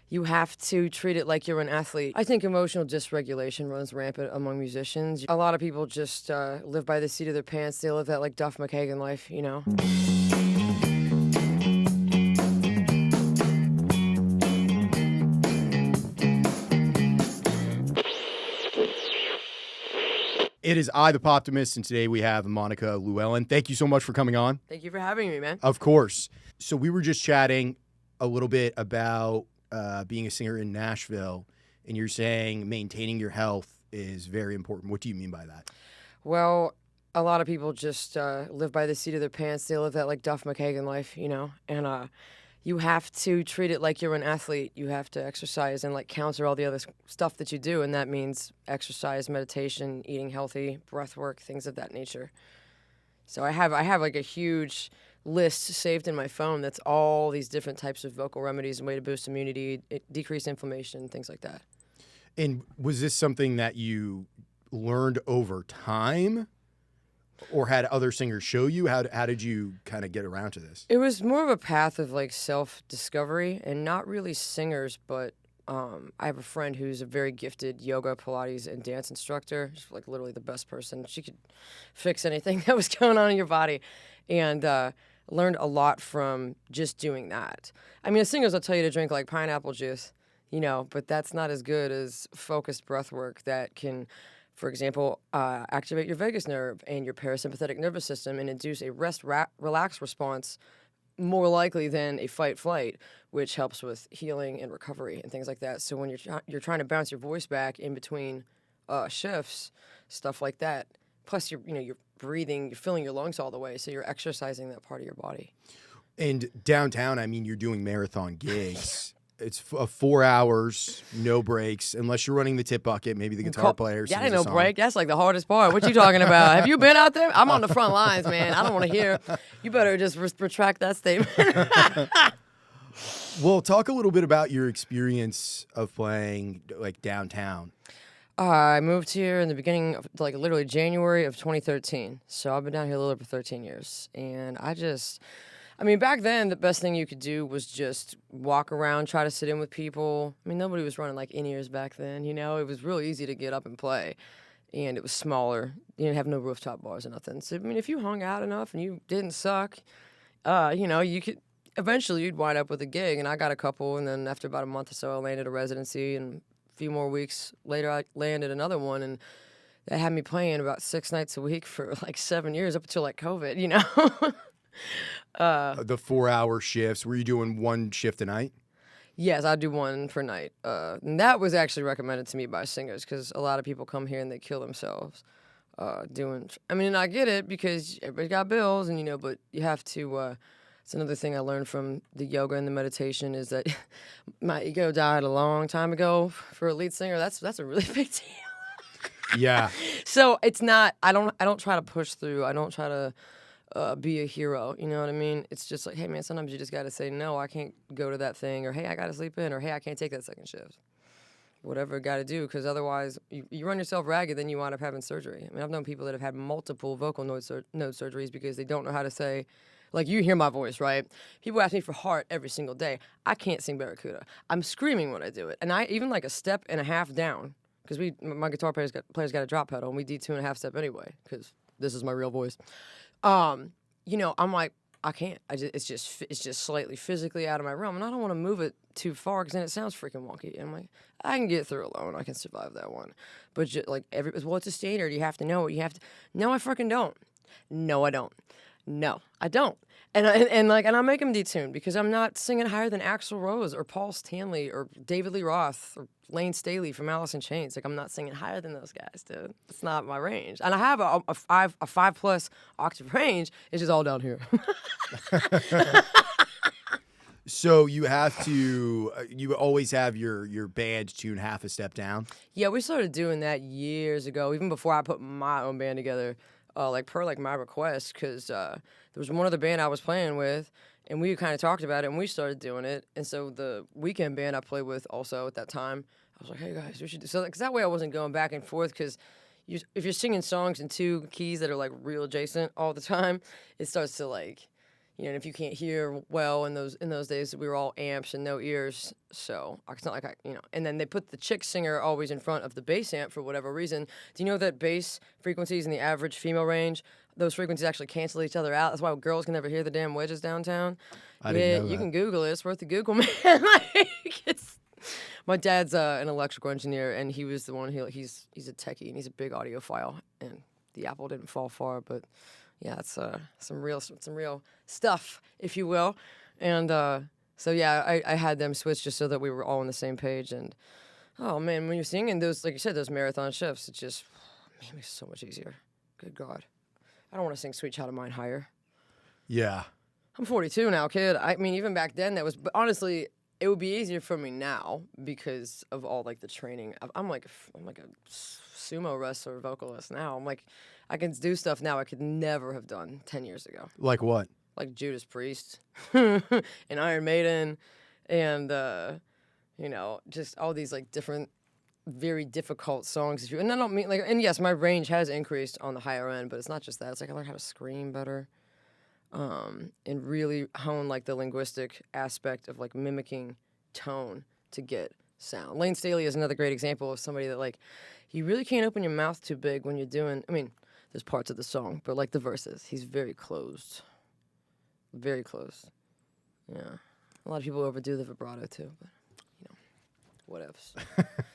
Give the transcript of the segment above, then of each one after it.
you have to treat it like you're an athlete. I think emotional dysregulation runs rampant among musicians. A lot of people just live by the seat of their pants. They live that like Duff McKagan life, you know? It is I, the Poptimist, and today we have Monica Lewellen. Thank you so much for coming on. Thank you for having me, man. Of course. So we were just chatting a little bit about being a singer in Nashville, and you're saying maintaining your health is very important. What do you mean by that? Well, a lot of people just live by the seat of their pants. They live that like Duff McKagan life, you know? And you have to treat it like you're an athlete. You have to exercise and like counter all the other stuff that you do, and that means exercise, meditation, eating healthy, breath work, things of that nature. So I have like a huge list saved in my phone that's all these different types of vocal remedies and way to boost immunity, decrease inflammation, things like that. And was this something that you learned over time? Or had other singers show you? How did you kind of get around to this? It was more of a path of like self-discovery, and not really singers, but I have a friend who's a very gifted yoga, Pilates, and dance instructor. She's like literally the best person. She could fix anything that was going on in your body, and learned a lot from just doing that. I mean, as singers, I'll tell you to drink like pineapple juice, you know, but that's not as good as focused breath work that can, for example, activate your vagus nerve and your parasympathetic nervous system and induce a rest-relax response more likely than a fight-flight, which helps with healing and recovery and things like that. So when you're trying to bounce your voice back in between shifts, stuff like that. Plus, you're breathing, you're filling your lungs all the way, so you're exercising that part of your body. And downtown, I mean, you're doing marathon gigs. It's 4 hours, no breaks, unless you're running the tip bucket. Maybe the guitar player sings That ain't a no song. break. That's like the hardest part. What you talking about? Have you been out there? I'm on the front lines, man. I don't want to hear. You better just retract that statement. Well, talk a little bit about your experience of playing like downtown. I moved here in the beginning of like literally January of 2013. So I've been down here a little over 13 years. And I mean, back then, the best thing you could do was just walk around, try to sit in with people. I mean, nobody was running like in-ears back then, you know? It was real easy to get up and play, and it was smaller. You didn't have no rooftop bars or nothing. So, I mean, if you hung out enough and you didn't suck, you could, eventually you'd wind up with a gig, and I got a couple, and then after about a month or so, I landed a residency, and a few more weeks later, I landed another one, and that had me playing about 6 nights a week for like 7 years, up until like COVID, you know? The 4-hour shifts. Were you doing one shift a night? Yes, I do one per night. And that was actually recommended to me by singers because a lot of people come here and they kill themselves doing. I mean, I get it because everybody's got bills, and but you have to. It's another thing I learned from the yoga and the meditation is that my ego died a long time ago. For a lead singer, that's a really big deal. Yeah. So it's not. I don't try to push through. I don't try to. Be a hero, you know what I mean? It's just like, hey man, sometimes you just gotta say, no, I can't go to that thing, or hey, I gotta sleep in, or hey, I can't take that second shift. Whatever I gotta do, because otherwise, you run yourself ragged, then you wind up having surgery. I mean, I've known people that have had multiple vocal node surgeries because they don't know how to say, like, you hear my voice, right? People ask me for heart every single day. I can't sing Barracuda. I'm screaming when I do it, and I even like a step and a half down, because my guitar player's got a drop pedal, and we do 2.5 step anyway, because this is my real voice. I'm like, I can't. It's just slightly physically out of my realm, and I don't want to move it too far because then it sounds freaking wonky. And I'm like, I can get through alone. I can survive that one. But it's a standard. You have to know it. You have to. No, I freaking don't. No, I don't. No, I don't. And I make them detuned because I'm not singing higher than Axl Rose or Paul Stanley or David Lee Roth or Lane Staley from Alice in Chains. Like, I'm not singing higher than those guys, dude. It's not my range. And I have a 5+ octave range. It's just all down here. So you have to, you always have your band tune half a step down? Yeah, we started doing that years ago, even before I put my own band together. Per my request, because there was one other band I was playing with, and we kind of talked about it, and we started doing it. And so the weekend band I played with also at that time, I was like, hey guys, we should do so. Because that way I wasn't going back and forth, because if you're singing songs in two keys that are like real adjacent all the time, it starts to like, You know, and if you can't hear well in those days, we were all amps and no ears, so it's not like And then they put the chick singer always in front of the bass amp for whatever reason. Do you know that bass frequencies in the average female range, those frequencies actually cancel each other out? That's why girls can never hear the damn wedges downtown. I didn't know you that. can Google it. It's worth the Google, man. Like, my dad's an electrical engineer, and he was the one he's a techie and he's a big audiophile, and the apple didn't fall far, but. Yeah, it's some real stuff, if you will. And so, yeah, I had them switch just so that we were all on the same page. And, oh, man, when you're singing those, like you said, those marathon shifts, it just makes it so much easier. Good God. I don't want to sing Sweet Child of Mine higher. Yeah. I'm 42 now, kid. I mean, even back then, but honestly, it would be easier for me now because of all, like, the training. I'm like a sumo wrestler vocalist now. I'm like... I can do stuff now I could never have done 10 years ago. Like what? Like Judas Priest and Iron Maiden and, just all these, like, different, very difficult songs. And I don't mean, like, and yes, my range has increased on the higher end, but it's not just that. It's like I learned how to scream better and really hone, like, the linguistic aspect of, like, mimicking tone to get sound. Lane Staley is another great example of somebody that, like, you really can't open your mouth too big when you're doing, there's parts of the song, but like the verses, he's very closed. Very closed. Yeah. A lot of people overdo the vibrato too, but, whatevs.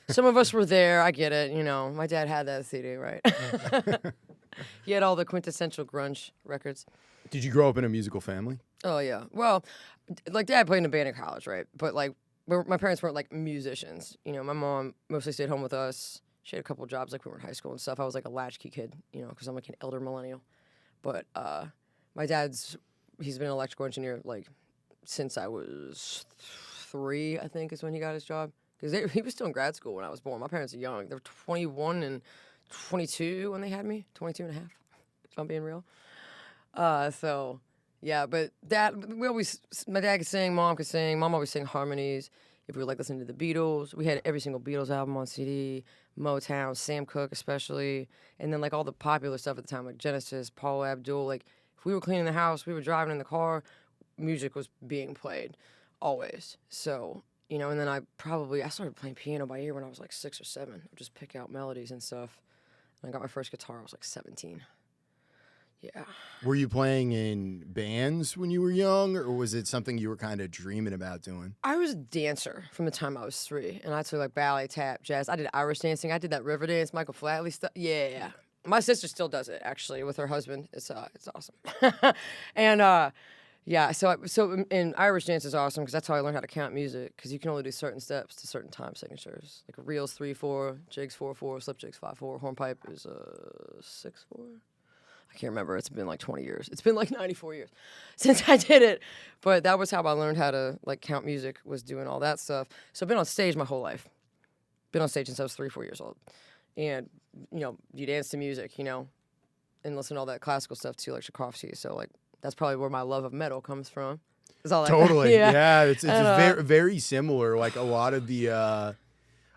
Some of us were there, I get it, My dad had that CD, right? He had all the quintessential grunge records. Did you grow up in a musical family? Oh, yeah. Well, like, Dad played in a band in college, right? But, like, my parents weren't, like, musicians. My mom mostly stayed home with us. She had a couple jobs, like, we were in high school and stuff. I was, like, a latchkey kid, because I'm, like, an elder millennial. But my dad's, he's been an electrical engineer, like, since I was 3, I think, is when he got his job. Because he was still in grad school when I was born. My parents are young. They were 21 and 22 when they had me. 22 and a half, if I'm being real. So, yeah, but my dad could sing, mom could sing. Mom always sang harmonies. If we were, like, listening to the Beatles, we had every single Beatles album on CD, Motown, Sam Cooke especially, and then, like, all the popular stuff at the time, like Genesis, Paula Abdul. Like, if we were cleaning the house, we were driving in the car, music was being played, always. So, and then I started playing piano by ear when I was, like, 6 or 7. I'd just pick out melodies and stuff. And I got my first guitar, I was, like, 17. Yeah. Were you playing in bands when you were young, or was it something you were kind of dreaming about doing? I was a dancer from the time I was 3, and I took, like, ballet, tap, jazz. I did Irish dancing. I did that river dance, Michael Flatley stuff. Yeah. My sister still does it, actually, with her husband. It's awesome. And yeah, so in Irish dance is awesome because that's how I learned how to count music, because you can only do certain steps to certain time signatures. Like, reels 3/4, jigs 4/4, slip jigs 5/4, hornpipe is 6/4. I can't remember. It's been like 20 years. It's been like 94 years since I did it. But that was how I learned how to, like, count music, was doing all that stuff. So I've been on stage my whole life. Been on stage since I was 3-4 years old. And, you dance to music, and listen to all that classical stuff too, like Tchaikovsky. So, like, that's probably where my love of metal comes from. It's all Totally. Yeah. It's And, very, very similar. Like, a lot of the,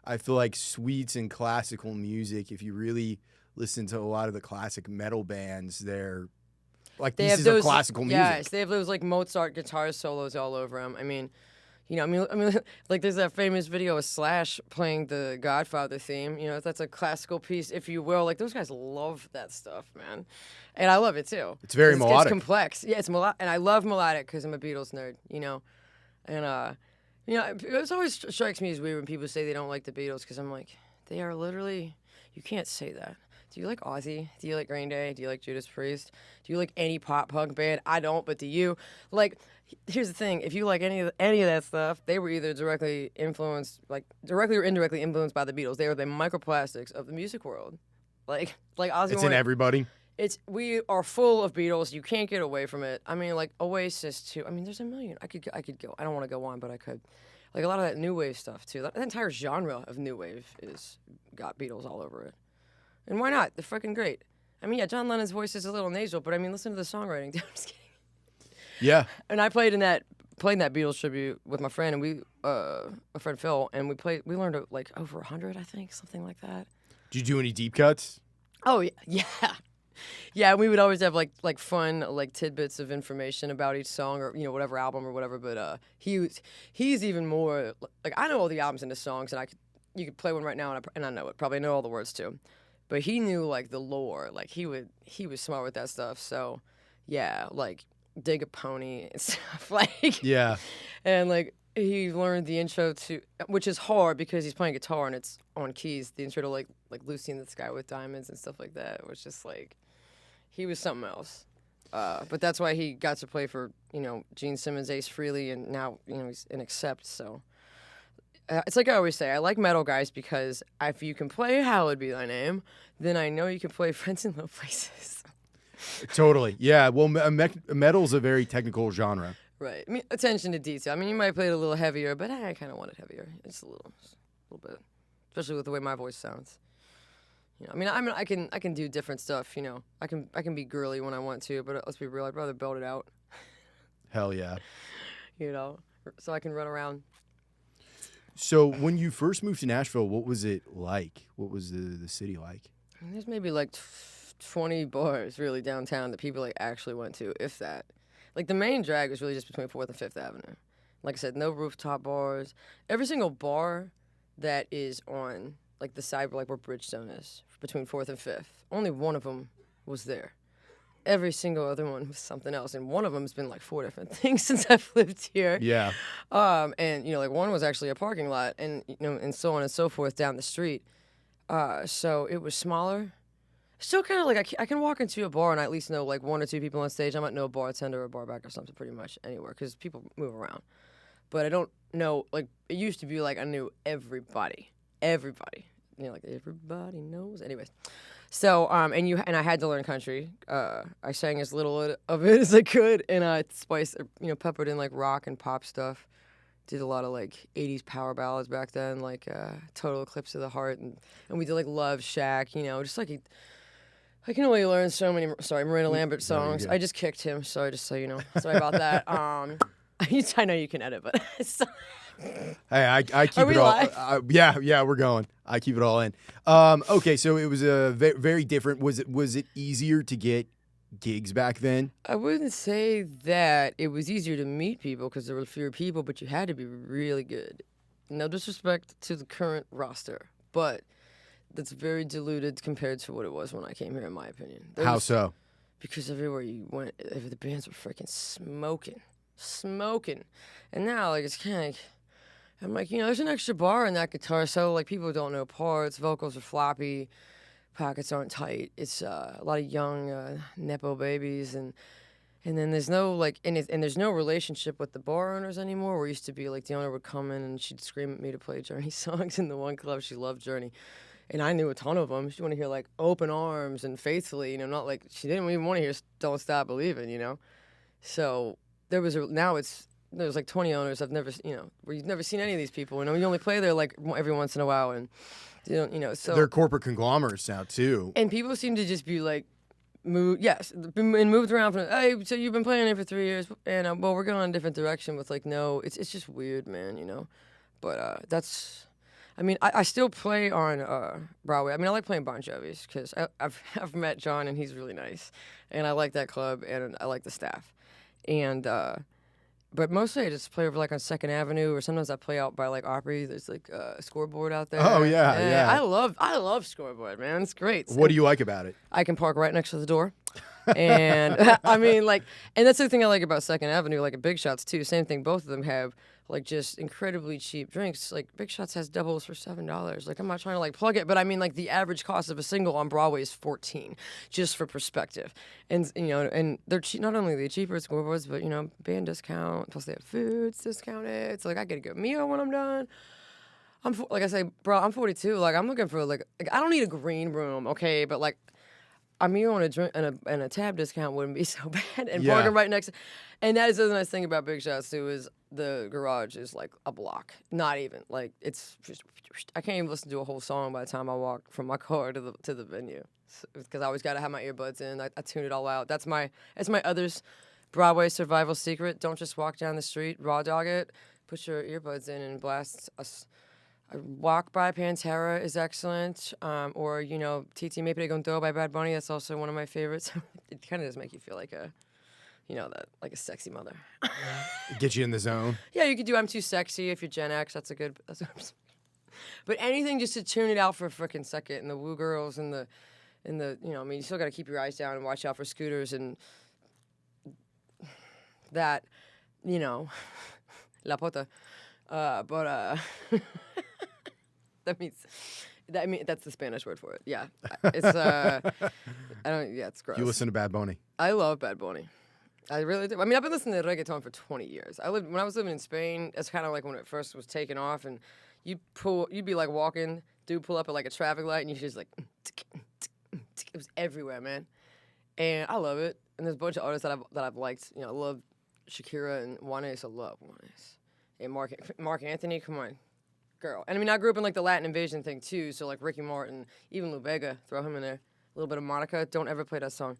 I feel like, suites in classical music, if you really listen to a lot of the classic metal bands, they're like pieces of classical music. Yes, they have those, like, Mozart guitar solos all over them. I mean, like, there's that famous video of Slash playing the Godfather theme. That's a classical piece, if you will. Like, those guys love that stuff, man, and I love it too. It's very melodic. It's complex. Yeah, it's melodic, and I love melodic because I'm a Beatles nerd. And it always strikes me as weird when people say they don't like the Beatles, because I'm like, they are literally. You can't say that. Do you like Ozzy? Do you like Green Day? Do you like Judas Priest? Do you like any pop punk band? I don't, but do you? Like, here's the thing. If you like any of that stuff, they were either directly or indirectly influenced by the Beatles. They were the microplastics of the music world. Like Ozzy. It's in everybody. We are full of Beatles. You can't get away from it. I mean, like, Oasis too. I mean, there's a million. I could go. I don't want to go on, but I could. Like, a lot of that new wave stuff too. That entire genre of new wave got Beatles all over it. And why not? They're freaking great. I mean, yeah, John Lennon's voice is a little nasal, but I mean, listen to the songwriting. I'm just kidding. Yeah. And I played that Beatles tribute with my friend, and my friend Phil, and we learned like over 100, I think, something like that. Did you do any deep cuts? Oh yeah. Yeah, we would always have like fun like tidbits of information about each song or whatever album or whatever. But he's even more like I know all the albums and the songs, and you could play one right now and I know it. Probably know all the words too. But he knew like the lore. Like he was smart with that stuff. So yeah, like Dig a Pony and stuff like Yeah. And like he learned the intro to, which is hard because he's playing guitar and it's on keys. The intro to like Lucy in the Sky with Diamonds and stuff like that. It was just like he was something else. But that's why he got to play for Gene Simmons, Ace Frehley, and now he's in Accept. So it's like I always say, I like metal guys because if you can play Hallowed Be Thy Name, then I know you can play Friends in Low Places. Totally. Yeah. Well, metal's a very technical genre. Right. I mean, attention to detail. I mean, you might play it a little heavier, but I kind of want it heavier. Just a little bit, especially with the way my voice sounds. I mean, I can do different stuff. I can be girly when I want to, but let's be real. I'd rather belt it out. Hell yeah. So I can run around. So when you first moved to Nashville, what was it like? What was the city like? I mean, there's maybe like 20 bars really downtown that people like actually went to, if that. Like the main drag was really just between 4th and 5th Avenue. Like I said, no rooftop bars. Every single bar that is on like the side where Bridgestone is, between 4th and 5th, only one of them was there. Every single other one was something else, and one of them has been like 4 different things since I've lived here. Yeah. And like one was actually a parking lot, and and so on and so forth down the street. So it was smaller. Still kind of like I can walk into a bar and I at least know like 1 or 2 people on stage. I might know a bartender or a bar back or something pretty much anywhere because people move around. But I don't know, like it used to be like I knew everybody. Like everybody knows. Anyways, so and I had to learn country. I sang as little of it as I could, and I spiced, peppered in like rock and pop stuff. Did a lot of like 80s power ballads back then, like Total Eclipse of the Heart, and we did like Love Shack, just like I can only learn so many, Miranda Lambert songs. I just kicked him, so just so you know. Sorry about that. I know you can edit, but... Hey, I keep Are we it all... live? Yeah, we're going. I keep it all in. Okay, so it was very different. Was it easier to get gigs back then? I wouldn't say that. It was easier to meet people because there were fewer people, but you had to be really good. No disrespect to the current roster, but... that's very diluted compared to what it was when I came here, in my opinion. How so? Because everywhere you went, the bands were freaking smoking. And now, like, it's kind of like, I'm like, there's an extra bar in that guitar solo. Like, people don't know parts. Vocals are floppy. Pockets aren't tight. It's a lot of young Nepo babies. And then there's no, like, and there's no relationship with the bar owners anymore. Where it used to be, like, the owner would come in and she'd scream at me to play Journey songs in the one club. She loved Journey. And I knew a ton of them. She wanted to hear, like, Open Arms and Faithfully, not like, she didn't even want to hear Don't Stop Believing, So there's like 20 owners I've never, where you've never seen any of these people. You only play there, like, every once in a while. And, so. They're corporate conglomerates now, too. And people seem to just be, like, moved around from, hey, so you've been playing it for 3 years, and, well, we're going in a different direction with, like, no, it's just weird, man, But that's... I mean, I still play on Broadway. I mean, I like playing Bon Jovi's because I've met John and he's really nice, and I like that club and I like the staff, and but mostly I just play over like on 2nd Avenue, or sometimes I play out by like Opry. There's like a Scoreboard out there. Oh yeah. I love Scoreboard, man. It's great. What do you like about it? I can park right next to the door. And I mean, like, and that's the thing I like about 2nd Avenue, like at Big Shots too. Same thing. Both of them have like just incredibly cheap drinks. Like Big Shots has doubles for $7. Like I'm not trying to like plug it, but I mean like the average cost of a single on Broadway is $14, just for perspective. And and they're not only are they cheaper at Scoreboards, but band discount. Plus they have foods discounted. It's like I get a good meal when I'm done. Like I say, bro, I'm 42. Like I'm looking for like I don't need a green room, okay, but like. A meal and a drink and a tab discount wouldn't be so bad, and parking right next. And that is the nice thing about Big Shots too, is the garage is like a block, not even like it's just. I can't even listen to a whole song by the time I walk from my car to the venue, because I always got to have my earbuds in. I tune it all out. That's my others Broadway survival secret. Don't just walk down the street, raw dog it. Put your earbuds in and blast Walk by Pantera is excellent. Or, Tootsie Me Preguntó by Bad Bunny. That's also one of my favorites. It kind of does make you feel like like a sexy mother. Get you in the zone. Yeah, you could do I'm Too Sexy if you're Gen X. That's but anything just to tune it out for a freaking second. And the Woo Girls and the you still got to keep your eyes down and watch out for scooters and that, La Pota. But that's the Spanish word for it. Yeah. It's, it's gross. You listen to Bad Bunny. I love Bad Bunny. I really do. I mean, I've been listening to reggaeton for 20 years. When I was living in Spain, it's kind of like when it first was taking off, and you'd be like walking, pull up at like a traffic light, and you just like, it was everywhere, man. And I love it. And there's a bunch of artists that I've liked. I love Shakira and Juanes. I love Juanes. And Mark Anthony, come on, girl. And I mean, I grew up in like the Latin invasion thing too. So like Ricky Martin, even Lou Bega, throw him in there. A little bit of Monica. Don't ever play that song.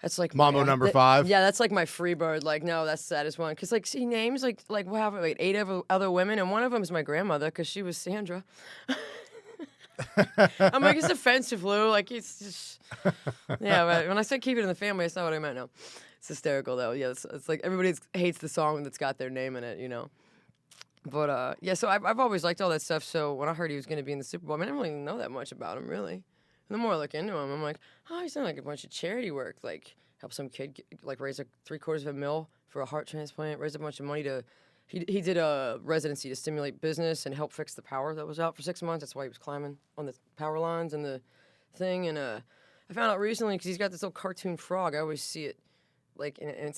That's like Mambo number 5. Yeah, that's like my free bird. Like, no, that's the saddest one. Cause like, see names like we'll have like 8 other women, and one of them is my grandmother, cause she was Sandra. I'm like, it's offensive, Lou. Like, it's just yeah. But when I said keep it in the family, that's not what I meant. No, it's hysterical though. Yeah, it's like everybody hates the song that's got their name in it, But yeah, so I've always liked all that stuff. So when I heard he was going to be in the Super Bowl, I didn't really know that much about him, really. And the more I look into him, I'm like, oh, he's done like a bunch of charity work, like help some kid raise $750,000 for a heart transplant, raise a bunch of money to. He did a residency to stimulate business and help fix the power that was out for 6 months. That's why he was climbing on the power lines and the thing. And I found out recently because he's got this little cartoon frog. I always see it.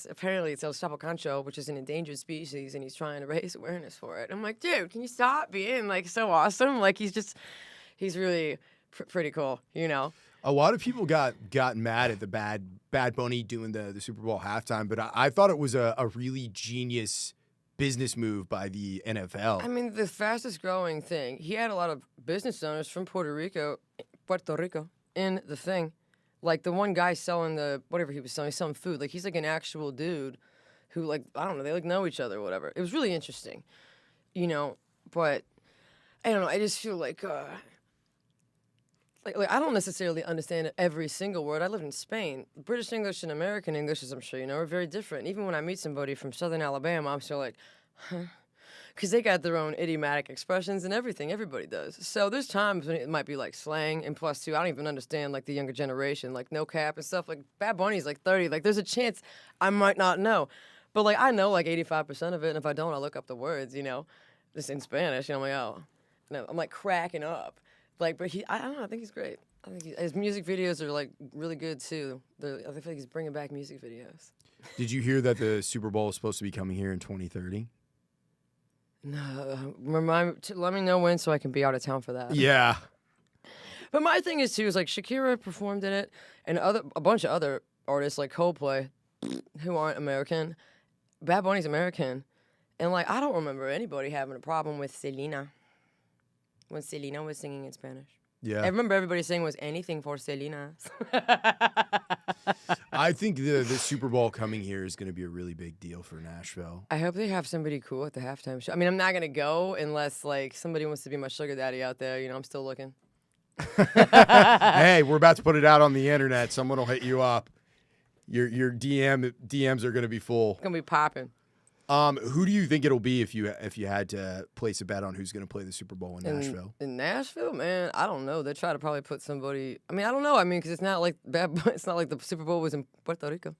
Apparently it's El Chapocancho, which is an endangered species, and he's trying to raise awareness for it. I'm like, dude, can you stop being like so awesome? Like he's really pretty cool, A lot of people got mad at the Bad Bunny doing the Super Bowl halftime, but I thought it was a really genius business move by the NFL. I mean, the fastest growing thing. He had a lot of business owners from Puerto Rico in the thing. Like the one guy selling whatever he was selling food. Like he's like an actual dude who like, I don't know, they like know each other or whatever. It was really interesting, but I don't know. I just feel like I don't necessarily understand every single word. I lived in Spain. British English and American English, as I'm sure you know, are very different. Even when I meet somebody from Southern Alabama, I'm still like, huh? Because they got their own idiomatic expressions and everything. Everybody does. So there's times when it might be like slang, and plus too, I don't even understand like the younger generation, like no cap and stuff. Like Bad Bunny's like 30. Like there's a chance I might not know, but like I know like 85% of it, and if I don't, I look up the words. Just in Spanish. I'm like, oh, no, I'm like cracking up. Like, but I don't know. I think he's great. I think his music videos are like really good too. I feel like he's bringing back music videos. Did you hear that the Super Bowl is supposed to be coming here in 2030? No, let me know when so I can be out of town for that. Yeah. But my thing is too is like Shakira performed in it, and a bunch of other artists like Coldplay, who aren't American. Bad Bunny's American, and like I don't remember anybody having a problem with Selena when Selena was singing in Spanish. Yeah. I remember everybody saying was anything for Selena. I think the Super Bowl coming here is going to be a really big deal for Nashville. I hope they have somebody cool at the halftime show. I mean, I'm not going to go unless like somebody wants to be my sugar daddy out there. I'm still looking. Hey, we're about to put it out on the internet. Someone will hit you up. Your DMs are going to be full. It's going to be popping. Who do you think it'll be if you had to place a bet on who's going to play the Super Bowl in Nashville? In Nashville, man, I don't know. They try to probably put somebody. I mean, I don't know. I mean, because it's not like it's not like the Super Bowl was in Puerto Rico.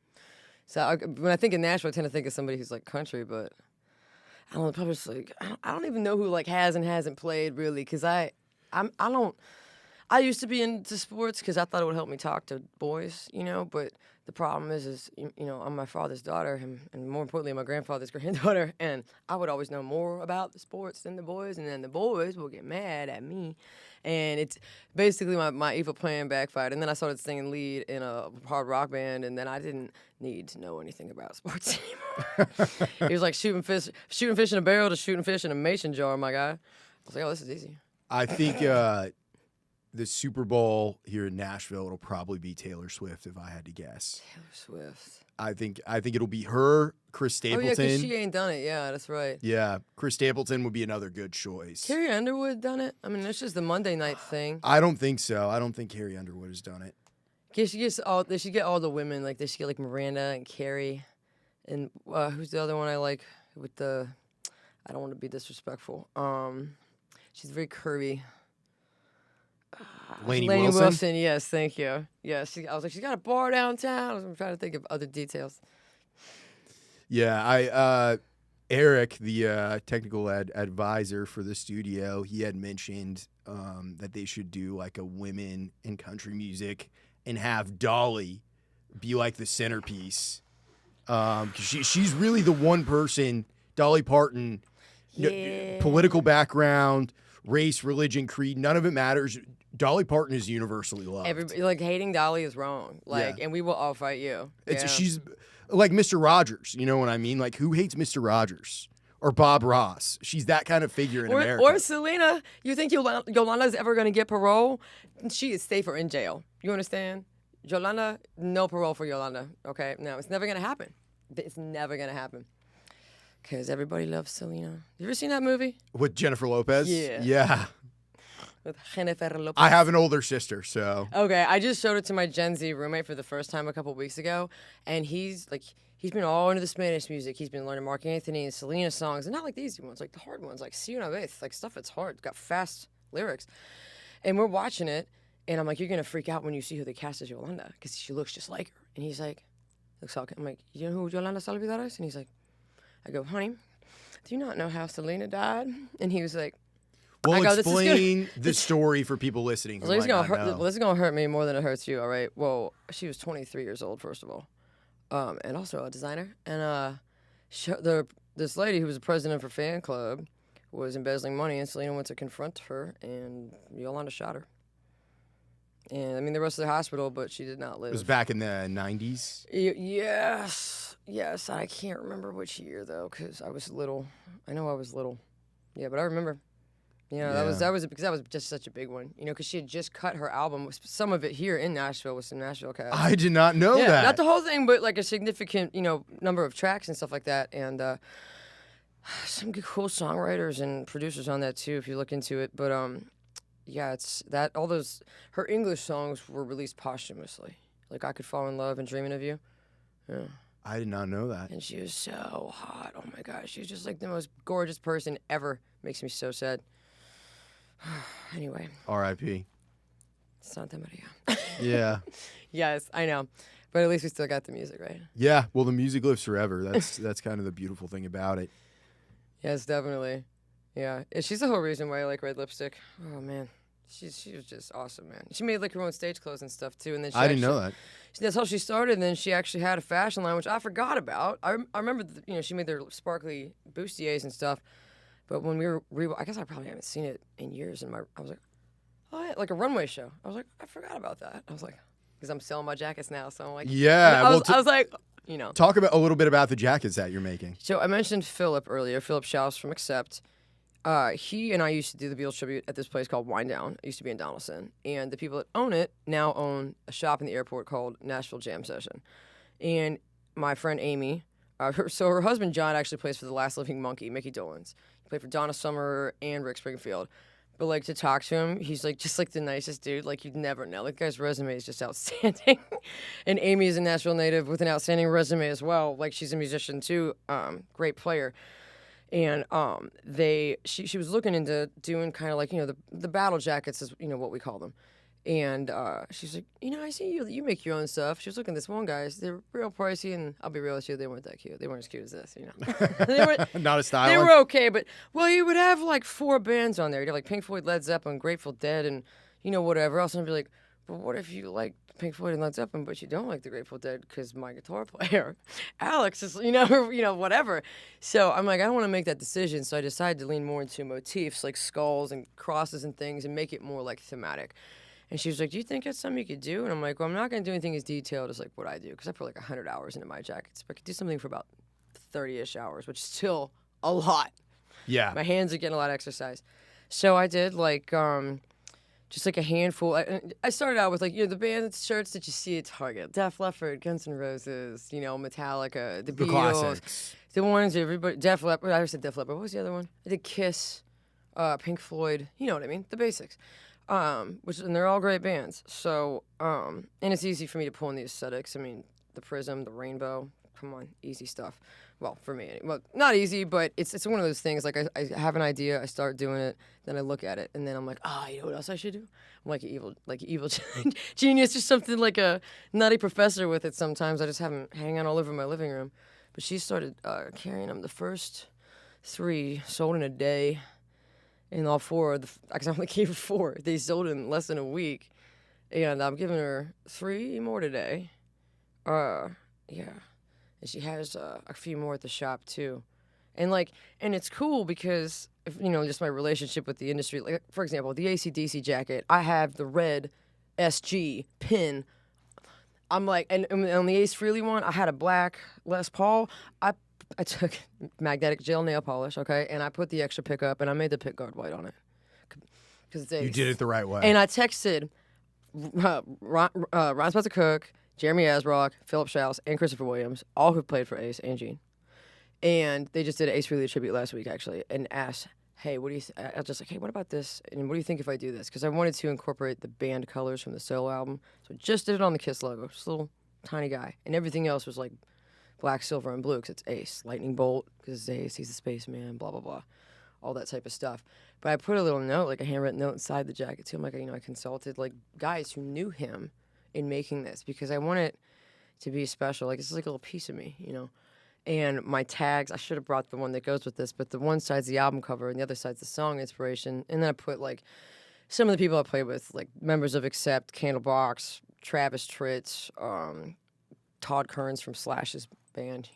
So when I think of Nashville, I tend to think of somebody who's like country, but I don't know. Probably just like I don't even know who like has and hasn't played really, because I don't. I used to be into sports because I thought it would help me talk to boys, but the problem is I'm my father's daughter and more importantly, my grandfather's granddaughter, and I would always know more about the sports than the boys, and then the boys will get mad at me. And it's basically my evil plan backfired. And then I started singing lead in a hard rock band, and then I didn't need to know anything about sports anymore. It was like shooting fish in a barrel to shooting fish in a mason jar, my guy. I was like, oh, this is easy. I think the Super Bowl here in Nashville, it'll probably be Taylor Swift if I had to guess. Taylor Swift. I think it'll be her, Chris Stapleton. Oh, yeah, because she ain't done it. Yeah, that's right. Yeah, Chris Stapleton would be another good choice. Carrie Underwood done it? I mean, it's just the Monday night thing. I don't think so. I don't think Carrie Underwood has done it. They should get all the women. Like, they should get, like, Miranda and Carrie. And who's the other one I like with the... I don't want to be disrespectful. She's very curvy. Lainey Wilson, yes, thank you. Yeah, I was like, she's got a bar downtown. I'm trying to think of other details. Yeah, Eric, the technical advisor for the studio, he had mentioned that they should do like a women in country music and have Dolly be like the centerpiece. Because she's really the one person, Dolly Parton, political background, race, religion, creed, none of it matters. Dolly Parton is universally loved. Everybody, like, hating Dolly is wrong. Like, and we will all fight you. She's like Mr. Rogers. You know what I mean? Like, who hates Mr. Rogers or Bob Ross? She's that kind of figure in America. Or Selena. You think Yolanda's ever going to get parole? She is safer in jail. You understand? Yolanda, no parole for Yolanda. Okay, no, it's never going to happen. It's never going to happen. Because everybody loves Selena. You ever seen that movie? With Jennifer Lopez? Yeah. With Jennifer Lopez. I have an older sister, so. Okay, I just showed it to my Gen Z roommate for the first time a couple weeks ago, and he's been all into the Spanish music. He's been learning Mark Anthony and Selena songs, and not like the easy ones, like the hard ones, like Si Una Vez, like stuff that's hard, got fast lyrics. And we're watching it, and I'm like, you're gonna freak out when you see who they cast as Yolanda, because she looks just like her. And he's like, looks all. I'm like, you know who Yolanda Salazar is? And he's like, I go, honey, do you not know how Selena died? And he was like, well, explain the story for people listening. This is gonna hurt me more than it hurts you. All right. Well, she was 23 years old, first of all, and also a designer. And this lady who was the president of her fan club was embezzling money, and Selena went to confront her, and Yolanda shot her. And I mean, the rest of the hospital, but she did not live. It was back in the 90s. Yes. I can't remember which year though, because I was little. I know I was little. Yeah, but I remember. You know, that was because that was just such a big one. You know, because she had just cut her album, some of it here in Nashville with some Nashville cats. I did not know that. Not the whole thing, but like a significant, number of tracks and stuff like that. And some good, cool songwriters and producers on that too, if you look into it. But it's that all those her English songs were released posthumously. Like I Could Fall in Love and Dreaming of You. Yeah. I did not know that. And she was so hot. Oh my gosh, she was just like the most gorgeous person ever. Makes me so sad. Anyway. R.I.P. Santa Maria. Yeah. Yes, I know. But at least we still got the music, right? Yeah. Well, the music lives forever. That's kind of the beautiful thing about it. Yes, definitely. Yeah. She's the whole reason why I like red lipstick. Oh, man. She was just awesome, man. She made like her own stage clothes and stuff, too. And then I didn't know that. That's how she started. And then she actually had a fashion line, which I forgot about. I remember, she made their sparkly bustiers and stuff. But when we were, I guess I probably haven't seen it in years. And I was like, oh, yeah, like a runway show. I was like, I forgot about that. I was like, because I'm selling my jackets now, so I'm like, yeah. I was like, talk about a little bit about the jackets that you're making. So I mentioned Philip earlier, Philip Schaus from Accept. He and I used to do the Beatles tribute at this place called Wind Down. It used to be in Donaldson, and the people that own it now own a shop in the airport called Nashville Jam Session. And my friend Amy, her husband John actually plays for the Last Living Monkey, Mickey Dolenz. Played for Donna Summer and Rick Springfield. But, like, to talk to him, he's, like, just, like, the nicest dude. Like, you'd never know. Like, the guy's resume is just outstanding. And Amy is a Nashville native with an outstanding resume as well. Like, she's a musician, too. Great player. And she was looking into doing kind of, like, the battle jackets is, what we call them. And she's like, I see you make your own stuff. She was looking at this one guy's. They're real pricey, and I'll be real with you, they weren't that cute. They weren't as cute as this, Not as stylish. They were okay, but, you would have, like, 4 bands on there. You'd have, like, Pink Floyd, Led Zeppelin, Grateful Dead, and, whatever else. And I'd be like, but what if you like Pink Floyd and Led Zeppelin, but you don't like the Grateful Dead because my guitar player, Alex, is, whatever. So I'm like, I don't want to make that decision, so I decided to lean more into motifs, like skulls and crosses and things, and make it more, like, thematic. And she was like, do you think that's something you could do? And I'm like, well, I'm not going to do anything as detailed as, like, what I do, because I put, like, 100 hours into my jackets. But I could do something for about 30-ish hours, which is still a lot. Yeah. My hands are getting a lot of exercise. So I did, like, just like a handful. I started out with like, the band shirts that you see at Target: Def Leppard, Guns N' Roses, Metallica, the Beatles, classics, the ones everybody. Def Leppard. I said Def Leppard. What was the other one? I did Kiss, Pink Floyd. You know what I mean? The basics. And they're all great bands. So, and it's easy for me to pull in the aesthetics. I mean, the prism, the rainbow. Come on, easy stuff. Well, for me, well, not easy, but it's one of those things. Like I have an idea, I start doing it, then I look at it, and then I'm like, you know what else I should do? I'm like an evil genius or something, like a nutty professor with it. Sometimes I just have them hanging out all over my living room. But she started carrying them. The first 3 sold in a day, and all 4, because I only gave her 4, they sold in less than a week, and I'm giving her 3 more today. Yeah. And she has a few more at the shop too, and it's cool because just my relationship with the industry. Like, for example, the AC/DC jacket, I have the red SG pin. I'm like, and on the Ace Frehley one, I had a black Les Paul. I took magnetic gel nail polish, okay, and I put the extra pickup, and I made the pick guard white on it because it's Ace. You did it the right way. And I texted Ron Spencer Cook, Jeremy Asbrock, Philip Schaus, and Christopher Williams, all who played for Ace and Gene. And they just did an Ace Frehley tribute last week, actually, and asked, hey, what do you I was just like, hey, what about this? And what do you think if I do this? Because I wanted to incorporate the band colors from the solo album. So I just did it on the Kiss logo, just a little tiny guy. And everything else was like black, silver, and blue because it's Ace. Lightning Bolt because it's Ace, he's a spaceman, blah, blah, blah. All that type of stuff. But I put a little note, like a handwritten note inside the jacket, too. I'm like, I consulted like guys who knew him in making this because I want it to be special. Like, it's like a little piece of me, And my tags, I should have brought the one that goes with this, but the one side's the album cover and the other side's the song inspiration. And then I put like some of the people I played with, like members of Accept, Candlebox, Travis Tritt, Todd Kearns from Slash's band,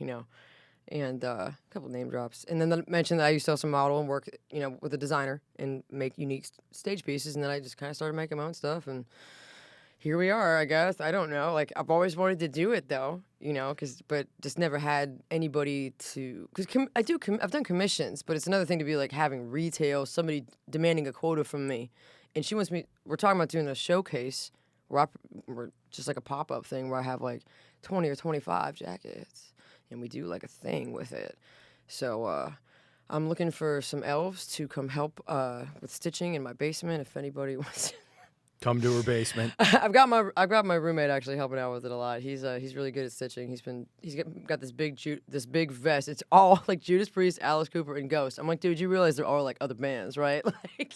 and a couple name drops. And then I mentioned that I used to also model and work, with a designer and make unique stage pieces. And then I just kind of started making my own stuff, and here we are, I guess. I don't know. Like, I've always wanted to do it, though, but just never had anybody to... Because I've done commissions, but it's another thing to be, like, having retail, somebody demanding a quota from me. And she wants me... We're talking about doing a showcase, we're just like a pop-up thing where I have, like, 20 or 25 jackets. And we do, like, a thing with it. So, I'm looking for some elves to come help with stitching in my basement if anybody wants to. Come to her basement. I've got my roommate actually helping out with it a lot. He's really good at stitching. He's got this big vest. It's all like Judas Priest, Alice Cooper, and Ghost. I'm like, dude, you realize there are like other bands, right? Like,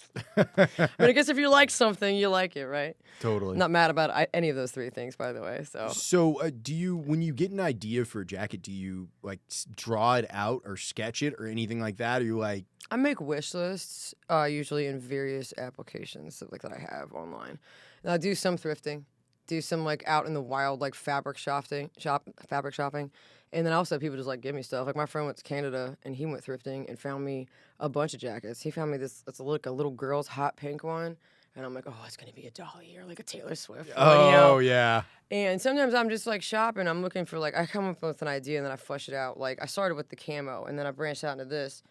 I guess if you like something, you like it, right? Totally. Not mad about any of those 3 things, by the way. So do you, when you get an idea for a jacket, do you like draw it out or sketch it or anything like that? Or you like? I make wish lists usually in various applications that I have online. And I do some thrifting, do some like out in the wild like fabric shopping, and then I also have people just like give me stuff. Like my friend went to Canada and he went thrifting and found me a bunch of jackets. He found me this. It's like a little girl's hot pink one, and I'm like, oh, it's gonna be a Dolly or like a Taylor Swift. Oh yeah. And sometimes I'm just like shopping. I'm looking for like I come up with an idea and then I flesh it out. Like I started with the camo and then I branched out into this.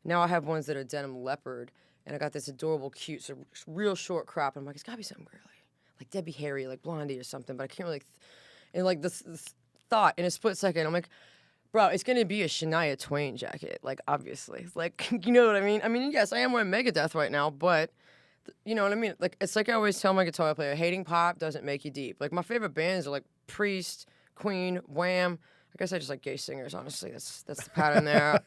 Now I have ones that are denim leopard, and I got this adorable, cute, so real short crop. And I'm like, it's gotta be something girly, like Debbie Harry, like Blondie or something. But I can't really. And like this thought in a split second, I'm like, bro, it's gonna be a Shania Twain jacket, like obviously, like you know what I mean. I mean, yes, I am wearing Megadeth right now, but you know what I mean. Like it's like I always tell my guitar player, hating pop doesn't make you deep. Like my favorite bands are like Priest, Queen, Wham. I guess I just like gay singers, honestly. That's the pattern there.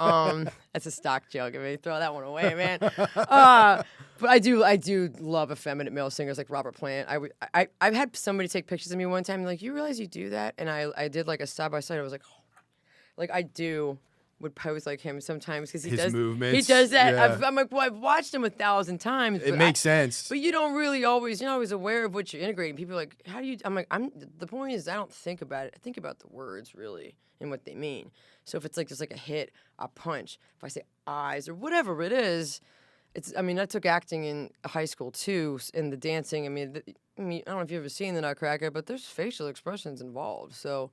That's a stock joke. I mean, throw that one away, man. But I do love effeminate male singers like Robert Plant. I've had somebody take pictures of me one time, like, you realize you do that? And I did like a side by side. I was like, oh. Like I would pose like him sometimes because he does movements. He does that. Yeah. I'm like, well, I've watched him 1,000 times. It makes sense. But you don't really always, you're not always aware of what you're integrating. People are like, how do you? I'm like, the point is, I don't think about it. I think about the words really and what they mean. So if it's like just like a hit, a punch, if I say eyes or whatever it is, it's. I mean, I took acting in high school too, in the dancing. I mean, I don't know if you've ever seen the Nutcracker, but there's facial expressions involved. So.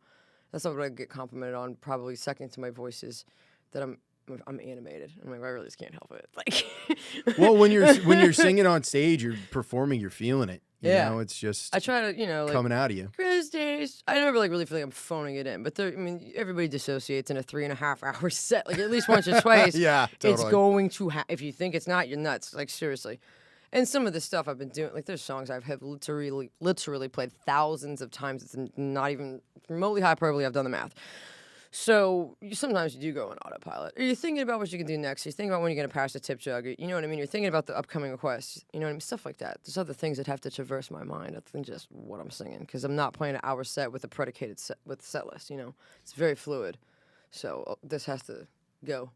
That's what I get complimented on, probably second to my voice is that I'm I'm animated. I'm like, I really just can't help it. Like, well, when you're singing on stage, you're performing, you're feeling it. You know, it's just I try to, like, coming out of you. Chris days. I never really feel like I'm phoning it in, but everybody dissociates in a 3.5 hour set, like at least once or twice. Yeah, totally. It's going to if you think it's not, you're nuts. Like, seriously. And some of the stuff I've been doing, like there's songs I have literally played thousands of times. It's not even remotely hyperbole. I've done the math. So sometimes you do go on autopilot. Or you're thinking about what you can do next. You're thinking about when you're going to pass the tip jug. You know what I mean? You're thinking about the upcoming requests. You know what I mean? Stuff like that. There's other things that have to traverse my mind other than just what I'm singing. Because I'm not playing an hour set with a predicated set list. You know, it's very fluid. So this has to go,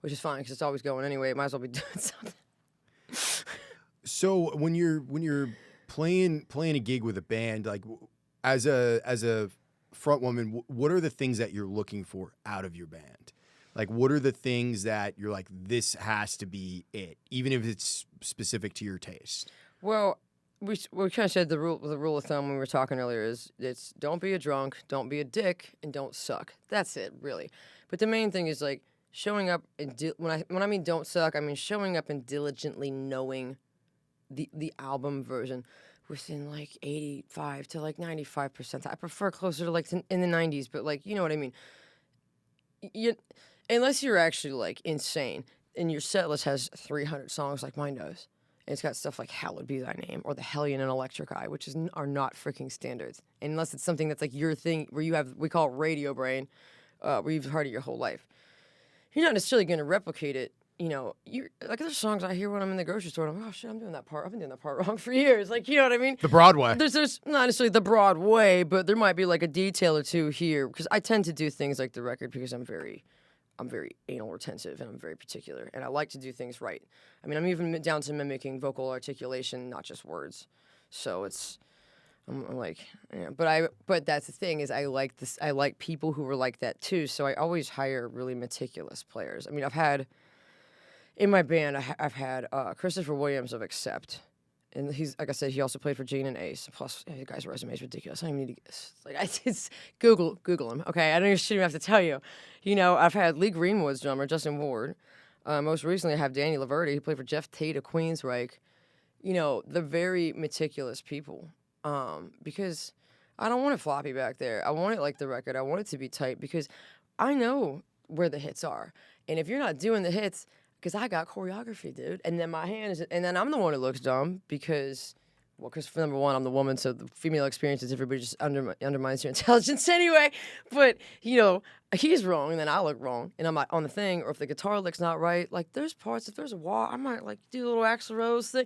which is fine because it's always going anyway. It might as well be doing something. So when you're playing a gig with a band, like as a front woman, what are the things that you're looking for out of your band? Like, what are the things that you're like, this has to be it, even if it's specific to your taste? Well, we kind of said the rule of thumb when we were talking earlier is it's don't be a drunk, don't be a dick, and don't suck. That's it, really. But the main thing is like showing up and when I mean don't suck, I mean showing up and diligently knowing the album version within like 85 to like 95%. I prefer closer to like in the 90s, but like, you know what I mean? Unless you're actually like insane and your set list has 300 songs like mine does, and it's got stuff like Hallowed Be Thy Name or The Hellion and Electric Eye, which are not freaking standards. And unless it's something that's like your thing where we call it radio brain, where you've heard it your whole life. You're not necessarily going to replicate it. You know, like there's songs I hear when I'm in the grocery store. And I'm like, oh shit, I'm doing that part. I've been doing that part wrong for years. Like, you know what I mean? The Broadway. There's not necessarily the Broadway, but there might be like a detail or two here because I tend to do things like the record because I'm very anal retentive and I'm very particular and I like to do things right. I mean, I'm even down to mimicking vocal articulation, not just words. So I'm like, yeah. But that's the thing is I like this. I like people who are like that too. So I always hire really meticulous players. I mean, in my band, I've had Christopher Williams of Accept, and he's like I said, he also played for Gene and Ace. Plus, the guy's resume is ridiculous. I don't even need to it's Google him. Okay, I don't even have to tell you. You know, I've had Lee Greenwood's drummer Justin Ward. Most recently, I have Danny Laverty. He played for Jeff Tate of Queensryche. You know, the very meticulous people. Because I don't want it floppy back there. I want it like the record. I want it to be tight because I know where the hits are, and if you're not doing the hits. Because I got choreography, dude. And then and then I'm the one who looks dumb because for number one, I'm the woman, so the female experience is everybody just undermines your intelligence anyway. But, you know, he's wrong, and then I look wrong, and I'm like on the thing, or if the guitar lick's not right, like there's parts, if there's a wah, I might like do a little Axl Rose thing.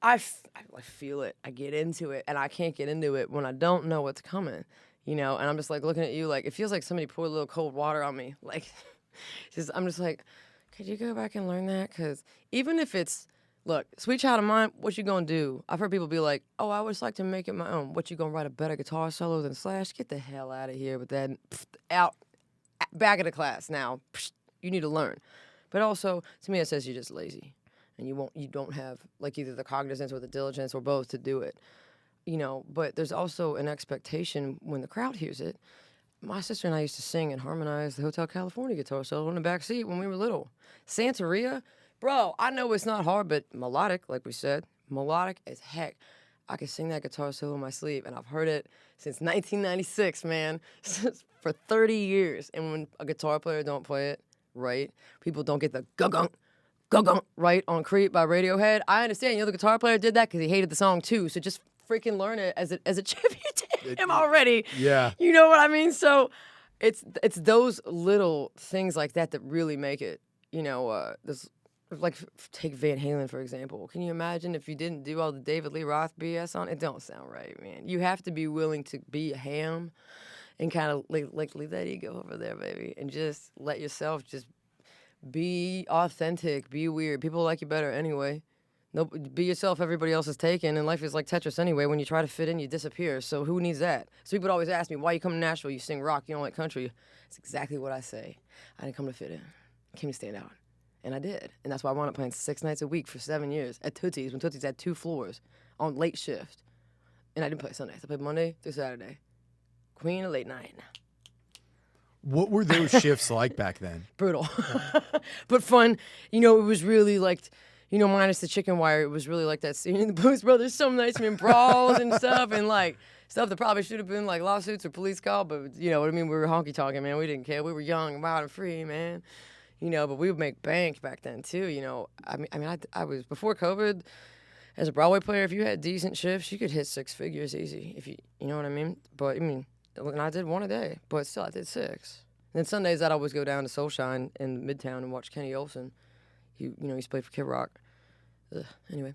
I feel it. I get into it, and I can't get into it when I don't know what's coming, you know? And I'm just like looking at you like, it feels like somebody poured a little cold water on me. Like, I'm just like, could you go back and learn that? Because even if it's, look, Sweet Child of Mine, what you gonna do? I've heard people be like, oh, I would just like to make it my own. What, you gonna write a better guitar solo than Slash? Get the hell out of here with that. Out, back of the class now. You need to learn. But also, to me, it says you're just lazy. And you don't have, like, either the cognizance or the diligence or both to do it. You know, but there's also an expectation when the crowd hears it. My sister and I used to sing and harmonize the Hotel California guitar solo in the back seat when we were little. Santeria, bro, I know it's not hard, but melodic, like we said, melodic as heck. I can sing that guitar solo in my sleep, and I've heard it since 1996, man, for 30 years. And when a guitar player don't play it right, people don't get the gug-gunk, right on Creep by Radiohead. I understand, you know, the guitar player did that because he hated the song too, so just freaking learn it as a tribute to him already. Yeah. You know what I mean? So it's those little things like that that really make it, you know, like take Van Halen, for example. Can you imagine if you didn't do all the David Lee Roth BS on it? It don't sound right, man. You have to be willing to be a ham and kind of like leave that ego over there, baby, and just let yourself just be authentic, be weird. People like you better anyway. No, be yourself, everybody else is taken, and life is like Tetris anyway. When you try to fit in, you disappear. So who needs that? So people would always ask me, why you come to Nashville? You sing rock, you don't like country. It's exactly what I say. I didn't come to fit in. I came to stand out. And I did. And that's why I wound up playing 6 nights a week for 7 years at Tootsie's, when Tootsie's had 2 floors on late shift. And I didn't play Sundays. I played Monday through Saturday. Queen of late night. What were those shifts like back then? Brutal. But fun. You know, it was really like, you know, minus the chicken wire, it was really like that scene in the Blues Brothers some nights, I mean, brawls and stuff, and like stuff that probably should have been like lawsuits or police call, but you know what I mean? We were honky talking, man. We didn't care. We were young and wild and free, man. You know, but we would make bank back then too, you know. I was, before COVID, as a Broadway player, if you had decent shifts, you could hit 6 figures easy, if you know what I mean? But I mean, and I did 1 a day, but still I did 6. And then Sundays I'd always go down to Soulshine in Midtown and watch Kenny Olsen. He used to play for Kid Rock. Ugh, anyway,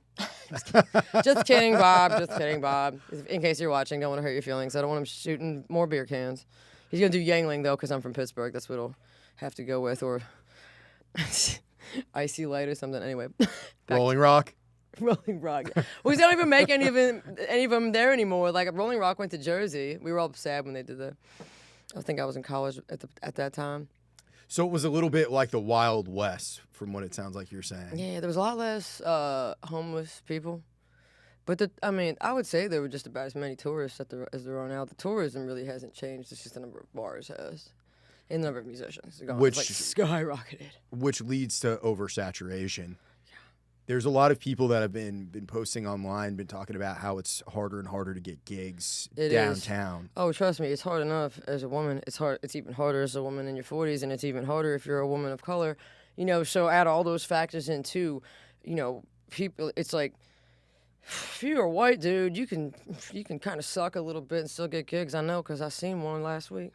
just kidding, Bob. Just kidding, Bob. In case you're watching, don't want to hurt your feelings. I don't want him shooting more beer cans. He's gonna do Yangling though, because I'm from Pittsburgh. That's what he'll have to go with, or Icy Light or something. Anyway, Rolling Rock. Rolling Rock. Well, they don't even make any of them there anymore. Like Rolling Rock went to Jersey. We were all sad when they did that. I think I was in college at that time. So it was a little bit like the Wild West, from what it sounds like you're saying. Yeah, there was a lot less homeless people. But, I would say there were just about as many tourists as there are now. The tourism really hasn't changed. It's just the number of bars has. And the number of musicians. Which skyrocketed. Which leads to oversaturation. There's a lot of people that have been posting online, been talking about how it's harder and harder to get gigs downtown. Oh, trust me, it's hard enough as a woman. It's hard. It's even harder as a woman in your 40s, and it's even harder if you're a woman of color. You know, so add all those factors in too. You know, people. It's like, if you're a white dude, you can kind of suck a little bit and still get gigs. I know, because I seen one last week.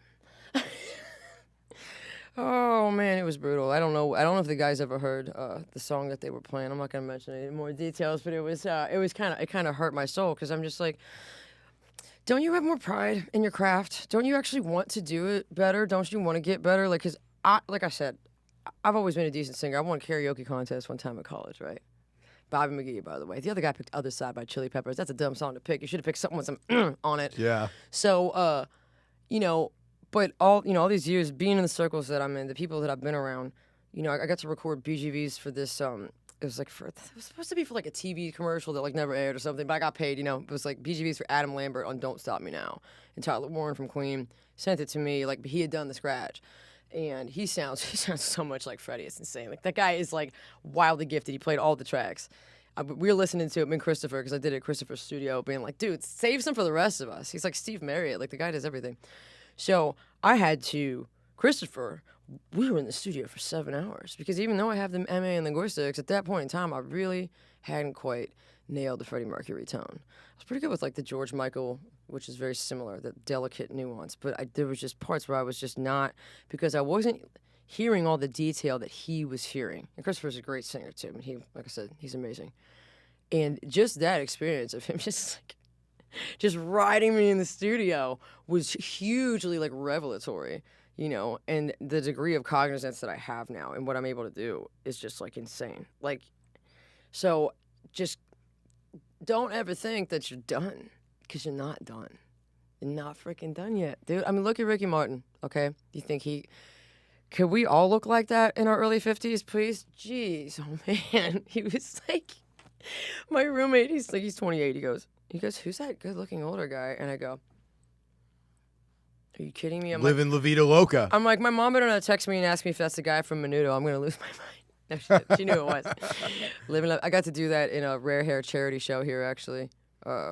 Oh man, it was brutal. I don't know if the guys ever heard the song that they were playing. I'm not gonna mention any more details, but it kind of hurt my soul, because I'm just like, don't you have more pride in your craft? Don't you actually want to do it better? Don't you want to get better? Like, 'cause like I said, I've always been a decent singer. I won a karaoke contest one time in college, right? Bobby McGee, by the way. The other guy picked Other Side by Chili Peppers. That's a dumb song to pick. You should have picked something with some on it. Yeah. So, you know. But all these years being in the circles that I'm in, the people that I've been around, you know, I got to record BGVs for this. It was supposed to be for like a TV commercial that like never aired or something, but I got paid. You know, it was like BGVs for Adam Lambert on "Don't Stop Me Now," and Tyler Warren from Queen sent it to me. Like, he had done the scratch, and he sounds so much like Freddie. It's insane. Like, that guy is like wildly gifted. He played all the tracks. We were listening to it, me and Christopher, because I did it at Christopher's studio, being like, dude, save some for the rest of us. He's like Steve Marriott. Like, the guy does everything. So I had to, Christopher, we were in the studio for 7 hours, because even though I have the MA and linguistics, at that point in time, I really hadn't quite nailed the Freddie Mercury tone. I was pretty good with like the George Michael, which is very similar, the delicate nuance, but there was just parts where I was just not, because I wasn't hearing all the detail that he was hearing. And Christopher's a great singer too, and he, like I said, he's amazing. And just that experience of him just riding me in the studio was hugely like revelatory, you know, and the degree of cognizance that I have now and what I'm able to do is just like insane. Like, so just don't ever think that you're done, because you're not done. You're not freaking done yet, dude. I mean, look at Ricky Martin, okay? You think could we all look like that in our early 50s, please? Jeez, oh man. He was like, my roommate, he's 28, he goes, who's that good-looking older guy? And I go, are you kidding me? I'm living La Vida Loca. I'm like, my mom better not text me and ask me if that's the guy from Menudo. I'm going to lose my mind. No, she knew it was. I got to do that in a Rare Hair charity show here, actually,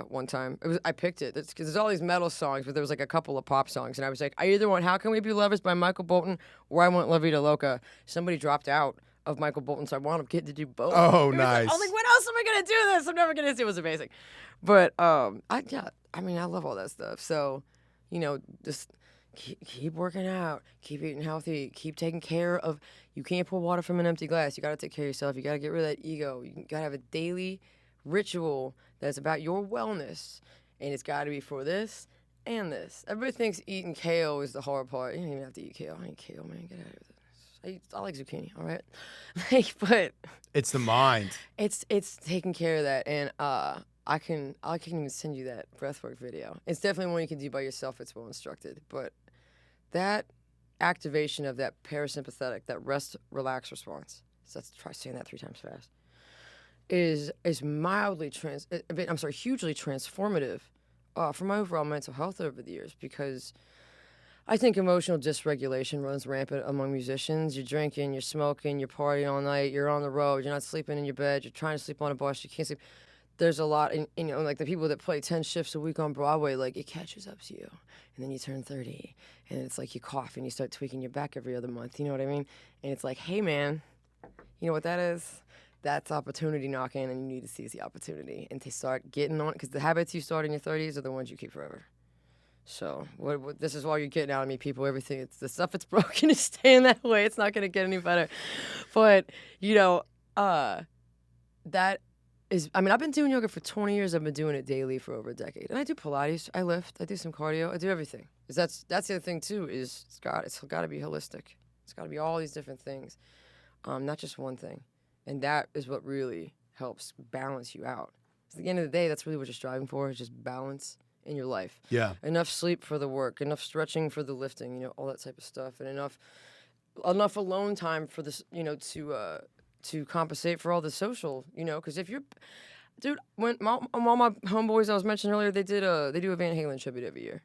one time. I picked it, because there's all these metal songs, but there was like a couple of pop songs. And I was like, I either want How Can We Be Lovers by Michael Bolton, or I want La Vida Loca. Somebody dropped out of Michael Bolton, so I wound up getting to do both. Oh, nice. I was like, when else am I going to do this? I'm never going to do it. It was amazing. But, I love all that stuff. So, you know, just keep working out, keep eating healthy, keep taking care of, you can't pour water from an empty glass. You got to take care of yourself. You got to get rid of that ego. You got to have a daily ritual that's about your wellness. And it's got to be for this and this. Everybody thinks eating kale is the hard part. You don't even have to eat kale. I eat kale, man. Get out of here. I like zucchini, all right? But it's the mind. It's taking care of that, and I can even send you that breathwork video. It's definitely one you can do by yourself. It's well instructed, but that activation of that parasympathetic, that rest relax response. So let's try saying that 3 times fast. Is hugely transformative for my overall mental health over the years, because I think emotional dysregulation runs rampant among musicians. You're drinking, you're smoking, you're partying all night, you're on the road, you're not sleeping in your bed, you're trying to sleep on a bus, you can't sleep. There's a lot, and you know, like the people that play 10 shifts a week on Broadway, like it catches up to you. And then you turn 30, and it's like you cough and you start tweaking your back every other month, you know what I mean? And it's like, hey man, you know what that is? That's opportunity knocking, and you need to seize the opportunity and to start getting on it, because the habits you start in your 30s are the ones you keep forever. So what this is why you're getting out of me, people. Everything, it's the stuff that's broken is staying that way. It's not going to get any better. But, you know, that is, I mean, I've been doing yoga for 20 years. I've been doing it daily for over a decade. And I do Pilates, I lift, I do some cardio, I do everything. 'Cause that's the other thing, too, is it's got to be holistic. It's got to be all these different things, not just one thing. And that is what really helps balance you out. 'Cause at the end of the day, that's really what you're striving for, is just balance in your life. Yeah. Enough sleep for the work, enough stretching for the lifting, you know, all that type of stuff, and enough alone time for this, you know, to compensate for all the social, you know, because if you're, dude, when all my homeboys I was mentioning earlier, they do a Van Halen tribute every year,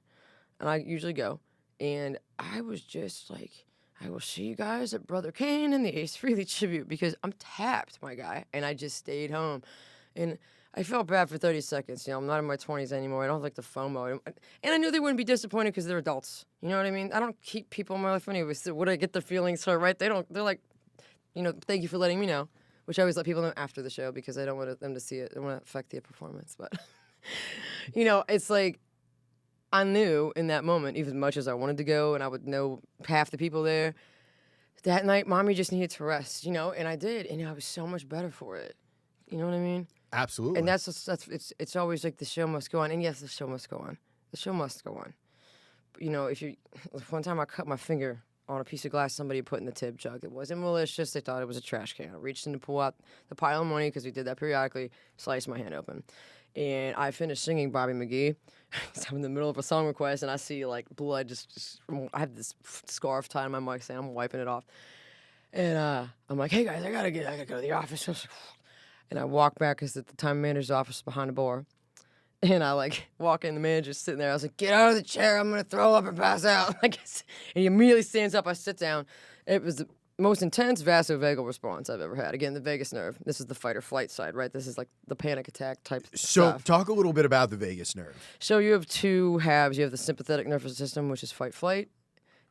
and I usually go, and I was just like, I will see you guys at Brother Kane and the Ace Frehley tribute, because I'm tapped, my guy, and I just stayed home, and I felt bad for 30 seconds. You know, I'm not in my 20s anymore. I don't like the FOMO. And I knew they wouldn't be disappointed because they're adults. You know what I mean? I don't keep people in my life anyway. So would I get their feelings hurt, right? They're like, you know, thank you for letting me know, which I always let people know after the show because I don't want them to see it. I don't want to affect their performance. But, you know, it's like I knew in that moment, even as much as I wanted to go and I would know half the people there, that night, Mommy just needed to rest, you know, and I did. And I was so much better for it. You know what I mean? Absolutely. And it's always like the show must go on. And yes, the show must go on. The show must go on. But, you know, one time I cut my finger on a piece of glass somebody put in the tip jug. It wasn't malicious. They thought it was a trash can. I reached in to pull out the pile of money, because we did that periodically, sliced my hand open. And I finished singing Bobby McGee. I'm in the middle of a song request, and I see, like, blood just I have this scarf tied on my mic saying I'm wiping it off. And I'm like, hey, guys, I gotta go to the office. And I walk back, because at the time, manager's office was behind the bar. And I, like, walk in, the manager's sitting there. I was like, get out of the chair. I'm going to throw up and pass out. And he immediately stands up. I sit down. It was the most intense vasovagal response I've ever had. Again, the vagus nerve. This is the fight or flight side, right? This is, like, the panic attack type stuff. So talk a little bit about the vagus nerve. So you have two halves. You have the sympathetic nervous system, which is fight-flight.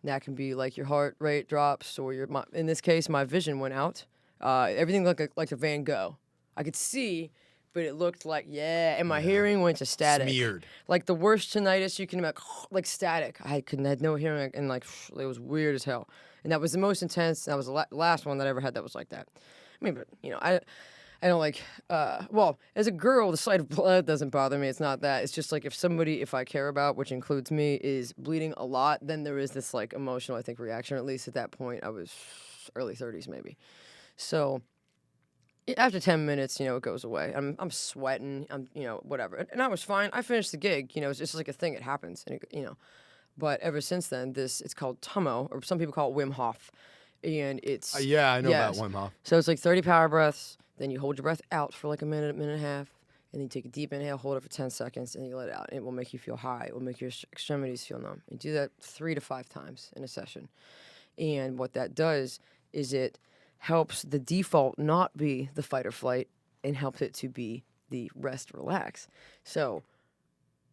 That can be, like, your heart rate drops, or in this case, my vision went out. Everything looked like a Van Gogh. I could see, but it looked like, and my hearing went to static. Smeared. Like the worst tinnitus you can imagine, like static. I had no hearing, and like it was weird as hell. And that was the most intense. That was the last one that I ever had that was like that. I mean, but you know, I don't like. Well, as a girl, the sight of blood doesn't bother me. It's not that. It's just like if I care about, which includes me, is bleeding a lot, then there is this like emotional, I think, reaction. At least at that point, I was early 30s maybe. So. After 10 minutes, you know, it goes away. I'm sweating. You know, whatever. And I was fine. I finished the gig. You know, it's just like a thing. It happens. And you know, but ever since then, it's called Tummo, or some people call it Wim Hof, and it's I know about Wim Hof. So it's like 30 power breaths. Then you hold your breath out for like a minute and a half, and then you take a deep inhale, hold it for 10 seconds, and you let it out. And it will make you feel high. It will make your extremities feel numb. You do that 3 to 5 times in a session, and what that does is it helps the default not be the fight or flight and helps it to be the rest, relax. So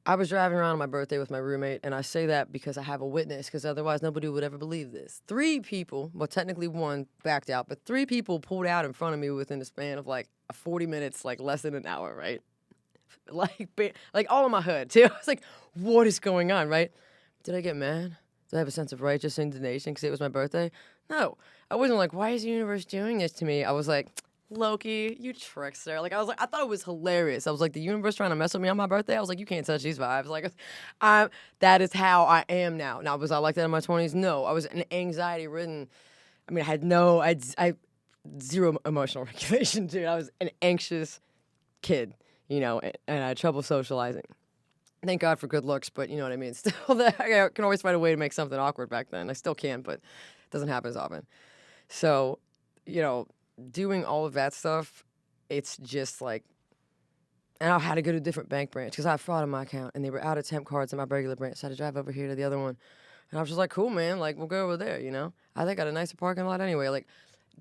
I was driving around on my birthday with my roommate, and I say that because I have a witness, because otherwise nobody would ever believe this. 3 people, well, technically 1 backed out, but 3 people pulled out in front of me within the span of like 40 minutes, like less than an hour, right? Like all in my hood, too. I was like, what is going on, right? Did I get mad? Did I have a sense of righteous indignation because it was my birthday? No. I wasn't like, why is the universe doing this to me? I was like, Loki, you trickster. Like, I thought it was hilarious. I was like, the universe trying to mess with me on my birthday? I was like, you can't touch these vibes. Like, that is how I am now. Now, was I like that in my 20s? No. I was an anxiety-ridden. I mean, I zero emotional regulation, dude. I was an anxious kid, you know, and I had trouble socializing. Thank God for good looks, but you know what I mean? Still, I can always find a way to make something awkward back then. I still can, but it doesn't happen as often. So, you know, doing all of that stuff, it's just like, and I had to go to a different bank branch because I had fraud in my account, and they were out of temp cards in my regular branch, so I had to drive over here to the other one. And I was just like, cool, man. Like, we'll go over there, you know? I think I got a nicer parking lot anyway. Like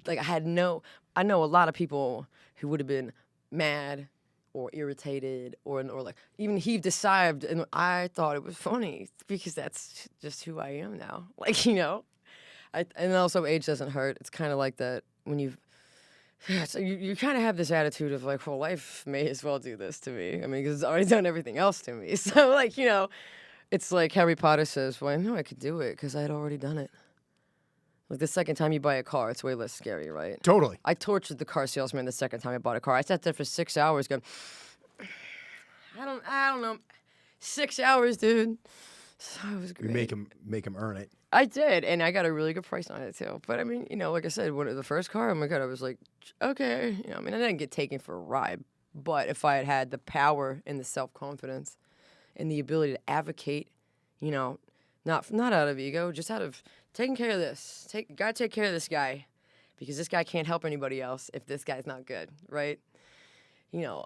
I know a lot of people who would have been mad or irritated or like even heaved a sigh of, and I thought it was funny because that's just who I am now. Like, you know? And also age doesn't hurt. It's kind of like that when so you kind of have this attitude of like, well, life may as well do this to me. I mean, because it's already done everything else to me. So, like, you know, it's like Harry Potter says, well, I know I could do it because I had already done it. Like the second time you buy a car, it's way less scary, right? Totally. I tortured the car salesman the second time I bought a car. I sat there for 6 hours going, I don't know, 6 hours, dude. So it was great. You make him earn it. I did, and I got a really good price on it too. But I mean, you know, like I said, when the first car, oh my God, I was like, okay. You know, I mean, I didn't get taken for a ride, but if I had had the power and the self-confidence and the ability to advocate, you know, not out of ego, just out of taking care of this. Gotta take care of this guy because this guy can't help anybody else if this guy's not good, right? You know,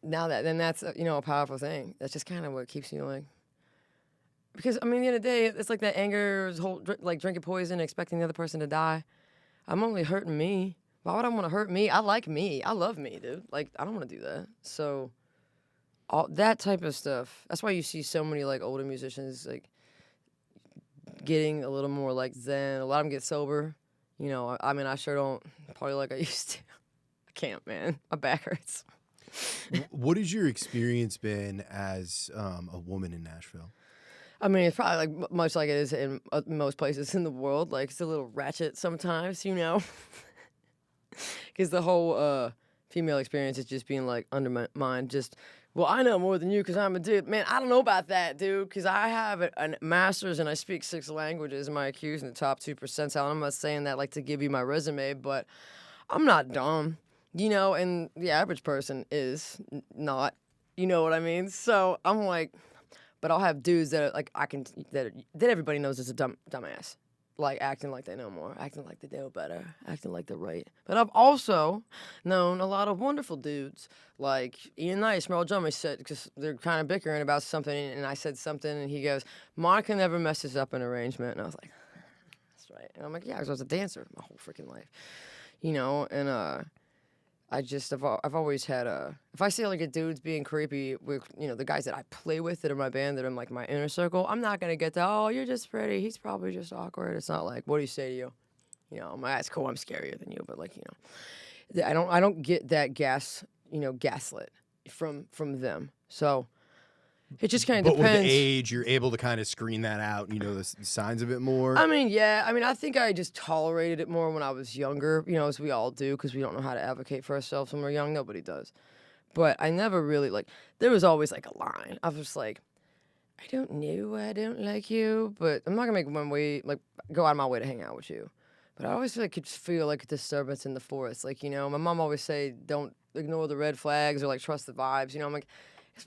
then that's you know, a powerful thing. That's just kind of what keeps you like. Because, I mean, at the end of the day, it's like that anger, like drinking poison, expecting the other person to die. I'm only hurting me. Why would I want to hurt me? I like me. I love me, dude. Like, I don't want to do that. So, all that type of stuff. That's why you see so many, like, older musicians, like, getting a little more, like, zen. A lot of them get sober. You know, I mean, I sure don't party like I used to. I can't, man. My back hurts. What has your experience been as a woman in Nashville? I mean, it's probably like much like it is in most places in the world. Like, it's a little ratchet sometimes, you know? Because the whole female experience is just being, like, undermined. Just, well, I know more than you because I'm a dude. Man, I don't know about that, dude, because I have a master's and I speak 6 languages and my IQ's in the top 2 percentile. I'm not saying that, like, to give you my resume, but I'm not dumb, you know? And the average person is not, you know what I mean? So I'm like... But I'll have dudes that are, like that everybody knows is a dumbass, like acting like they know more, acting like they know better, acting like they're right. But I've also known a lot of wonderful dudes, like Ian Nice, Merle Drummond said, because they're kind of bickering about something, and I said something, and he goes, "Monica never messes up an arrangement," and I was like, "That's right." And I'm like, "Yeah, because I was a dancer my whole freaking life, you know," and I've always had if I see like a dude's being creepy with, you know, the guys that I play with that are my band, that are like my inner circle, I'm not going to get that, oh, you're just pretty, he's probably just awkward. It's not like, what do you say to you? You know, that's cool, I'm scarier than you, but like, you know, I don't get that gaslit from them. So it just kind of depends. But with age, you're able to kind of screen that out, you know, the signs of it more. I mean, yeah. I mean, I think I just tolerated it more when I was younger, you know, as we all do, because we don't know how to advocate for ourselves when we're young. Nobody does. But I never really, like, there was always, like, a line. I was just like, I don't know, I don't like you, but I'm not going to go out of my way to hang out with you. But I always could feel like a disturbance in the forest. Like, you know, my mom always say, don't ignore the red flags or, like, trust the vibes. You know, I'm like,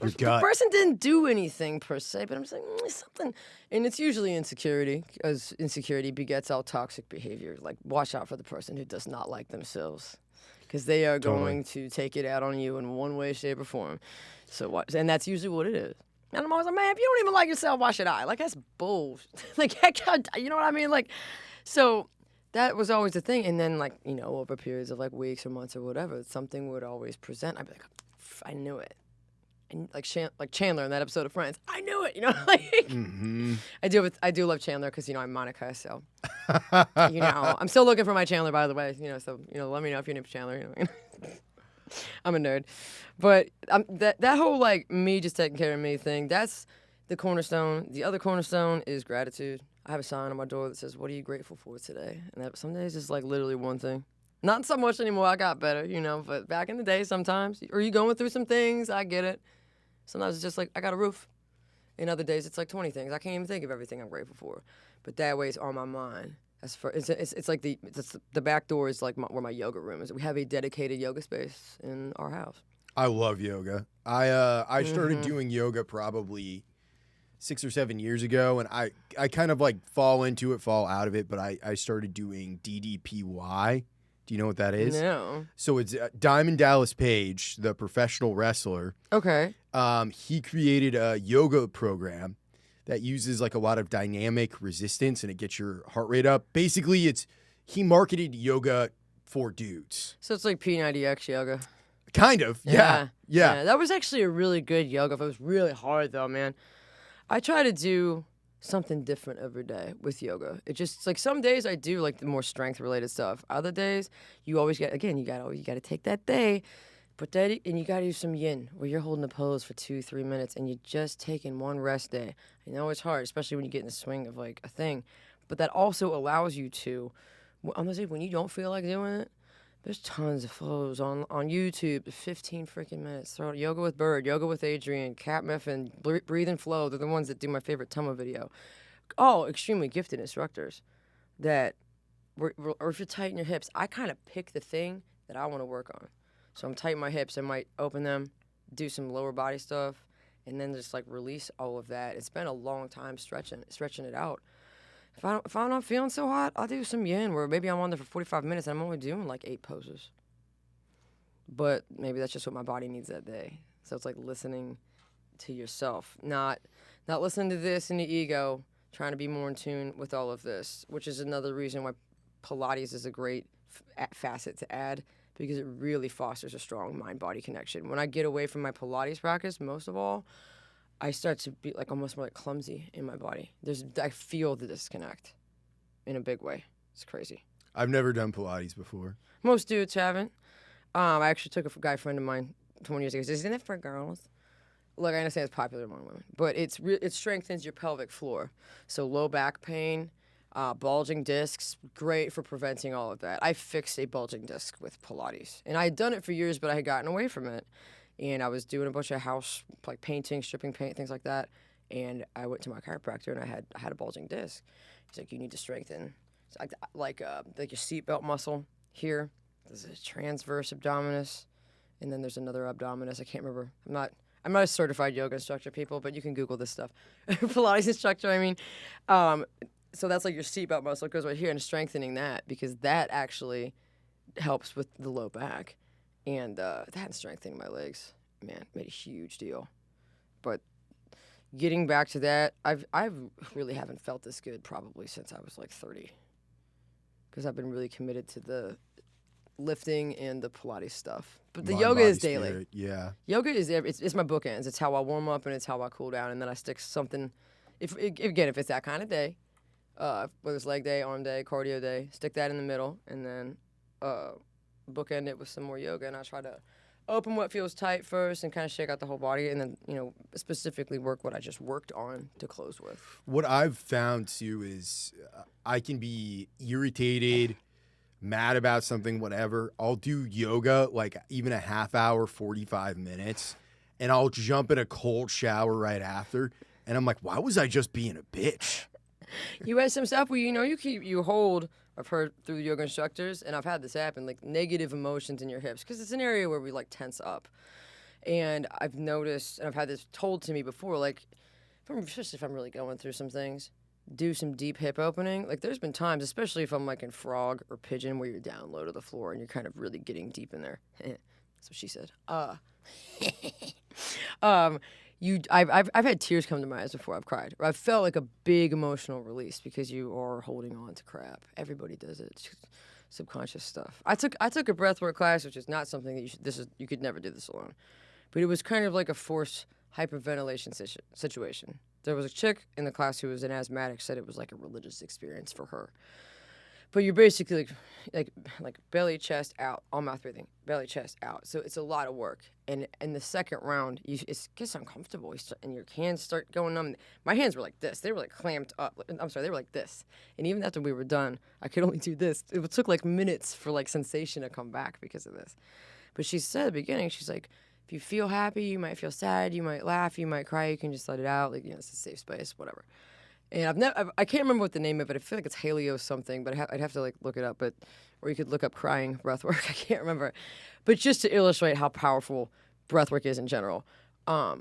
the person didn't do anything per se, but I'm just like, something. And it's usually insecurity, because insecurity begets all toxic behavior. Like, watch out for the person who does not like themselves, because they are going to take it out on you in one way, shape, or form. So watch, and that's usually what it is. And I'm always like, man, if you don't even like yourself, why should I? Like, that's bullshit. Like, you know what I mean? Like, so that was always the thing. And then, like, you know, over periods of like weeks or months or whatever, something would always present. I'd be like, I knew it. And like Chandler in that episode of Friends, I knew it, you know. Like, mm-hmm. I do love Chandler because, you know, I'm Monica, so you know, I'm still looking for my Chandler, by the way, you know. So, you know, let me know if your name's Chandler. You know, I'm a nerd, but that whole like me just taking care of me thing, that's the cornerstone. The other cornerstone is gratitude. I have a sign on my door that says, "What are you grateful for today?" And that some days it's like literally one thing. Not so much anymore. I got better, you know. But back in the day, sometimes, or you going through some things, I get it. Sometimes it's just like, I got a roof. In other days, it's like 20 things. I can't even think of everything I'm grateful for. But that way, it's on my mind. It's like the back door is like where my yoga room is. We have a dedicated yoga space in our house. I love yoga. I started doing yoga probably 6 or 7 years ago, and I kind of like fall into it, fall out of it, but I started doing DDPY. Do you know what that is? No. So it's Diamond Dallas Page, the professional wrestler. Okay. He created a yoga program that uses like a lot of dynamic resistance and it gets your heart rate up. Basically, he marketed yoga for dudes. So it's like P90X yoga. Kind of, yeah. That was actually a really good yoga. It was really hard though, man. I try to do something different every day with yoga. It just like some days I do like the more strength related stuff. Other days you always get you gotta take that day, put that and you gotta do some yin where you're holding the pose for 2-3 minutes and you're just taking one rest day. I know it's hard, especially when you get in the swing of like a thing, but that also allows you to. I'm gonna say when you don't feel like doing it. There's tons of flows on YouTube, 15 freaking minutes. Throw Yoga with Bird, Yoga with Adrian, Cat Miffin, Breathe and Flow. They're the ones that do my favorite Tuma video. All extremely gifted instructors that, or if you're tight in your hips, I kind of pick the thing that I want to work on. So I'm tight in my hips. I might open them, do some lower body stuff, and then just like release all of that. It's been a long time stretching it out. If I'm not feeling so hot, I'll do some yin where maybe I'm on there for 45 minutes and I'm only doing like 8 poses. But maybe that's just what my body needs that day. So it's like listening to yourself, not listening to this and the ego, trying to be more in tune with all of this, which is another reason why Pilates is a great facet to add because it really fosters a strong mind-body connection. When I get away from my Pilates practice, most of all, I start to be like almost more like clumsy in my body. I feel the disconnect in a big way. It's crazy. I've never done Pilates before. Most dudes haven't. I actually took a guy friend of mine 20 years ago. He says, "Isn't it for girls?" Look, I understand it's popular among women, but it strengthens your pelvic floor. So low back pain, bulging discs, great for preventing all of that. I fixed a bulging disc with Pilates, and I had done it for years, but I had gotten away from it. And I was doing a bunch of house, like painting, stripping paint, things like that. And I went to my chiropractor, and I had a bulging disc. He's like, "You need to strengthen, like your seatbelt muscle here. There's a transverse abdominis, and then there's another abdominis. I can't remember. I'm not a certified yoga instructor, people, but you can Google this stuff. Pilates instructor, I mean. So that's like your seatbelt muscle. It goes right here, and strengthening that because that actually helps with the low back. And that and strengthening my legs, man, made a huge deal. But getting back to that, I really haven't felt this good probably since I was like 30. Because I've been really committed to the lifting and the Pilates stuff. But the yoga is daily. Spirit, yeah. Yoga is it's my bookends. It's how I warm up and it's how I cool down. And then I stick something, if it's that kind of day, whether it's leg day, arm day, cardio day, stick that in the middle. And then bookend it with some more yoga, and I try to open what feels tight first and kind of shake out the whole body, and then specifically work what I just worked on to close with. What I've found too is I can be irritated, mad about something, whatever. I'll do yoga like even a half hour, 45 minutes, and I'll jump in a cold shower right after, and I'm like, why was I just being a bitch? You had some stuff where you hold. I've heard through yoga instructors, and I've had this happen, like negative emotions in your hips, because it's an area where we like tense up. And I've noticed, and I've had this told to me before, like, especially if I'm really going through some things, do some deep hip opening. Like, there's been times, especially if I'm like in frog or pigeon, where you're down low to the floor and you're kind of really getting deep in there. That's what she said. I've had tears come to my eyes before I've cried, or I've felt like a big emotional release because you are holding on to crap. Everybody does it. It's just subconscious stuff. I took a breathwork class, which is not something that you could never do this alone, but it was kind of like a forced hyperventilation situation. There was a chick in the class who was an asthmatic, said it was like a religious experience for her. But you're basically like belly, chest out, all mouth breathing, belly, chest out. So it's a lot of work. And in the second round, it gets uncomfortable. And your hands start going numb. My hands were like this. They were like clamped up. I'm sorry, they were like this. And even after we were done, I could only do this. It took like minutes for like sensation to come back because of this. But she said at the beginning, she's like, if you feel happy, you might feel sad, you might laugh, you might cry, you can just let it out. Like, it's a safe space, whatever. And I can't remember what the name of it. I feel like it's Halio something, but I'd have to like look it up. Or you could look up crying breathwork. I can't remember. But just to illustrate how powerful breathwork is in general,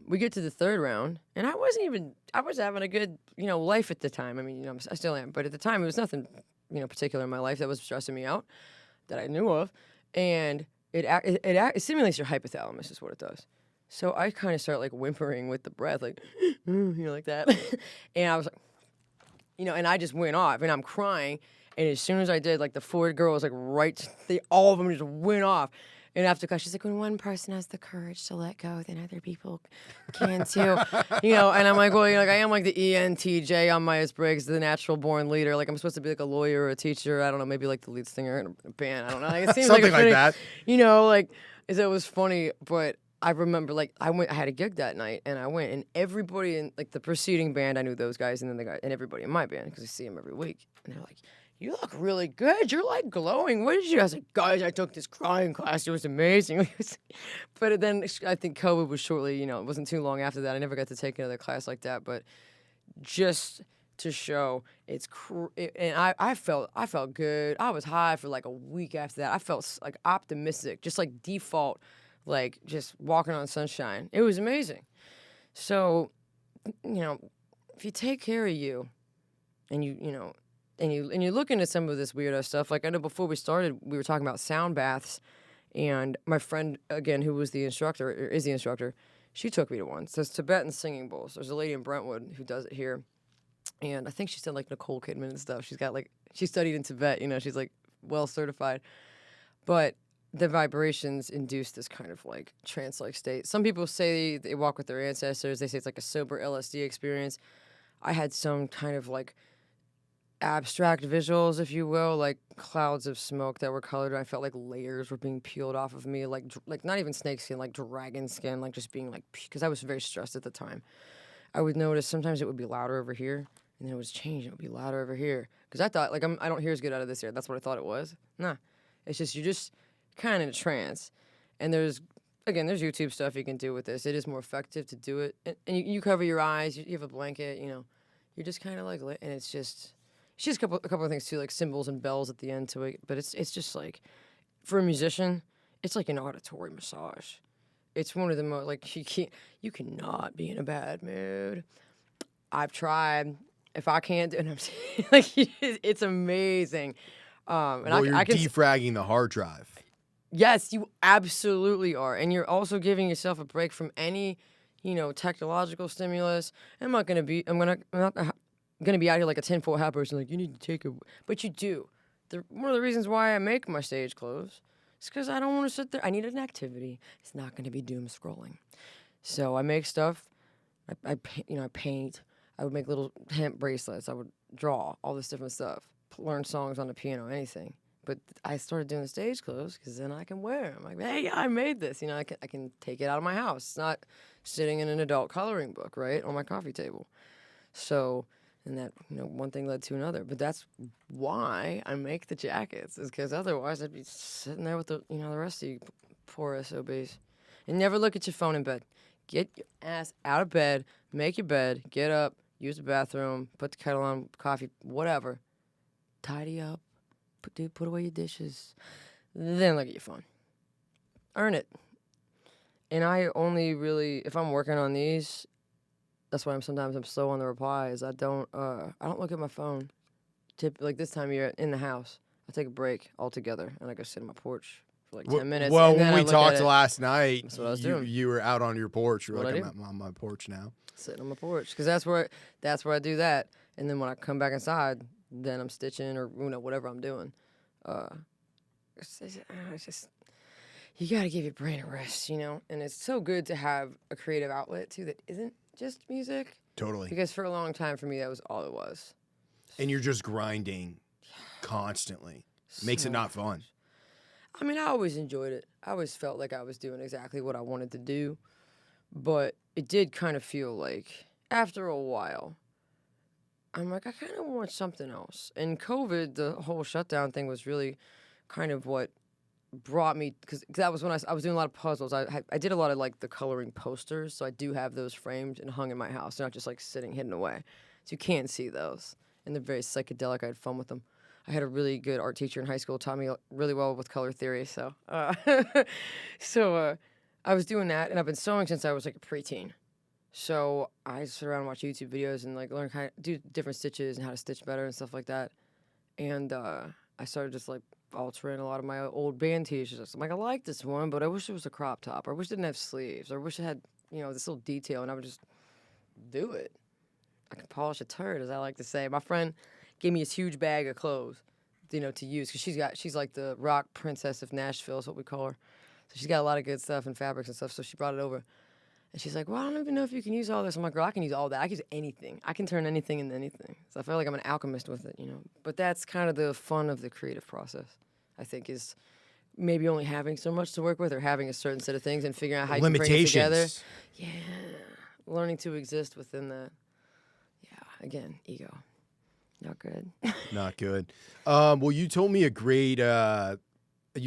we get to the third round, and I was having a good life at the time. I mean, I still am, but at the time it was nothing particular in my life that was stressing me out that I knew of, and it stimulates your hypothalamus is what it does. So I kind of start like whimpering with the breath, like, like that. And I was like, and I just went off and I'm crying. And as soon as I did, like the four girls, like all of them just went off. And after class, she's like, when one person has the courage to let go, then other people can too. And I'm like, well, I am like the ENTJ on Myers-Briggs, the natural born leader. Like I'm supposed to be like a lawyer or a teacher. I don't know, maybe like the lead singer in a band. I don't know. Like, it seems something like that. It was funny, but I remember I had a gig that night and I went and everybody in like the preceding band, I knew those guys and then the guy and everybody in my band because I see them every week. And they're like, you look really good. You're like glowing. What did you? I was like, guys, I took this crying class. It was amazing. But then I think COVID was shortly, it wasn't too long after that. I never got to take another class like that. But just to show and I felt good. I was high for like a week after that. I felt like optimistic, just like default, like just walking on sunshine. It was amazing. So, if you take care of you and and you look into some of this weirdo stuff. Like I know before we started, we were talking about sound baths, and my friend again, who was the instructor or is the instructor, she took me to one. So it's Tibetan singing bowls. There's a lady in Brentwood who does it here, and I think she said like Nicole Kidman and stuff. She's got she studied in Tibet. She's like well certified, but the vibrations induce this kind of like trance-like state. Some people say they walk with their ancestors. They say it's like a sober LSD experience. I had some kind of like abstract visuals, if you will, like clouds of smoke that were colored. I felt like layers were being peeled off of me, like not even snake skin, like dragon skin, like just being like, because I was very stressed at the time. I would notice sometimes it would be louder over here, and then it would change. It would be louder over here, because I thought like I don't hear as good out of this ear. That's what I thought it was. Nah, it's just you're just kind of in a trance, and there's YouTube stuff you can do with this. It is more effective to do it, and you cover your eyes. You have a blanket, you're just kind of like lit, and it's just a couple of things too, like cymbals and bells at the end to it. But it's just like, for a musician, it's like an auditory massage. It's one of the most like you cannot be in a bad mood. I've tried. If I can't do it, I'm saying, like it's amazing. And you're defragging the hard drive. Yes, you absolutely are, and you're also giving yourself a break from any, technological stimulus. I'm not gonna be out here like a tinfoil hat person, like, you need to take it. But you do. One of the reasons why I make my stage clothes is because I don't want to sit there. I need an activity. It's not going to be doom scrolling. So I make stuff. I paint. I would make little hemp bracelets. I would draw all this different stuff. Learn songs on the piano, anything. But I started doing the stage clothes because then I can wear them. Like, hey, I made this. I can take it out of my house. It's not sitting in an adult coloring book, right, on my coffee table. So... And that, one thing led to another. But that's why I make the jackets, is because otherwise I'd be sitting there with the rest of you poor SOBs. And never look at your phone in bed. Get your ass out of bed, make your bed, get up, use the bathroom, put the kettle on, coffee, whatever. Tidy up, put away your dishes. Then look at your phone. Earn it. And I only really, if I'm working on these... That's why I'm slow on the replies. I don't look at my phone. Like this time of year in the house, I take a break altogether and I go sit on my porch for like 10 minutes. Well, when we talked last night, that's what I was doing. You were out on your porch. You're like, I'm on my porch now. Sitting on my porch, because that's where I do that. And then when I come back inside, then I'm stitching or whatever I'm doing. It's just you got to give your brain a rest, and it's so good to have a creative outlet too that isn't just music. Totally. Because for a long time for me, that was all it was. And you're just grinding constantly. Makes it not fun. I mean, I always enjoyed it. I always felt like I was doing exactly what I wanted to do. But it did kind of feel like, after a while, I'm like, I kind of want something else. And COVID, the whole shutdown thing was really kind of what brought me, because that was when I was doing a lot of puzzles. I did a lot of like the coloring posters, so I do have those framed and hung in my house. They're not just like sitting hidden away, so you can't see those. And they're very psychedelic. I had fun with them. I had a really good art teacher in high school, taught me really well with color theory. So, I was doing that, and I've been sewing since I was like a preteen. So I sit around and watch YouTube videos and like learn how to do different stitches and how to stitch better and stuff like that. And I started just like altering a lot of my old band t-shirts. I'm like, I like this one, but I wish it was a crop top, or I wish it didn't have sleeves, or I wish it had, this little detail, and I would just do it. I can polish a turd, as I like to say. My friend gave me this huge bag of clothes, to use, because she's like the rock princess of Nashville, is what we call her. So she's got a lot of good stuff and fabrics and stuff, so she brought it over. And she's like, well, I don't even know if you can use all this. I'm like, girl, I can use all that. I can use anything. I can turn anything into anything. So I feel like I'm an alchemist with it, But that's kind of the fun of the creative process, I think, is maybe only having so much to work with, or having a certain set of things and figuring out how you can bring it together. Yeah. Learning to exist within that. Yeah. Again, ego. Not good. Not good. Well, you told me a great, you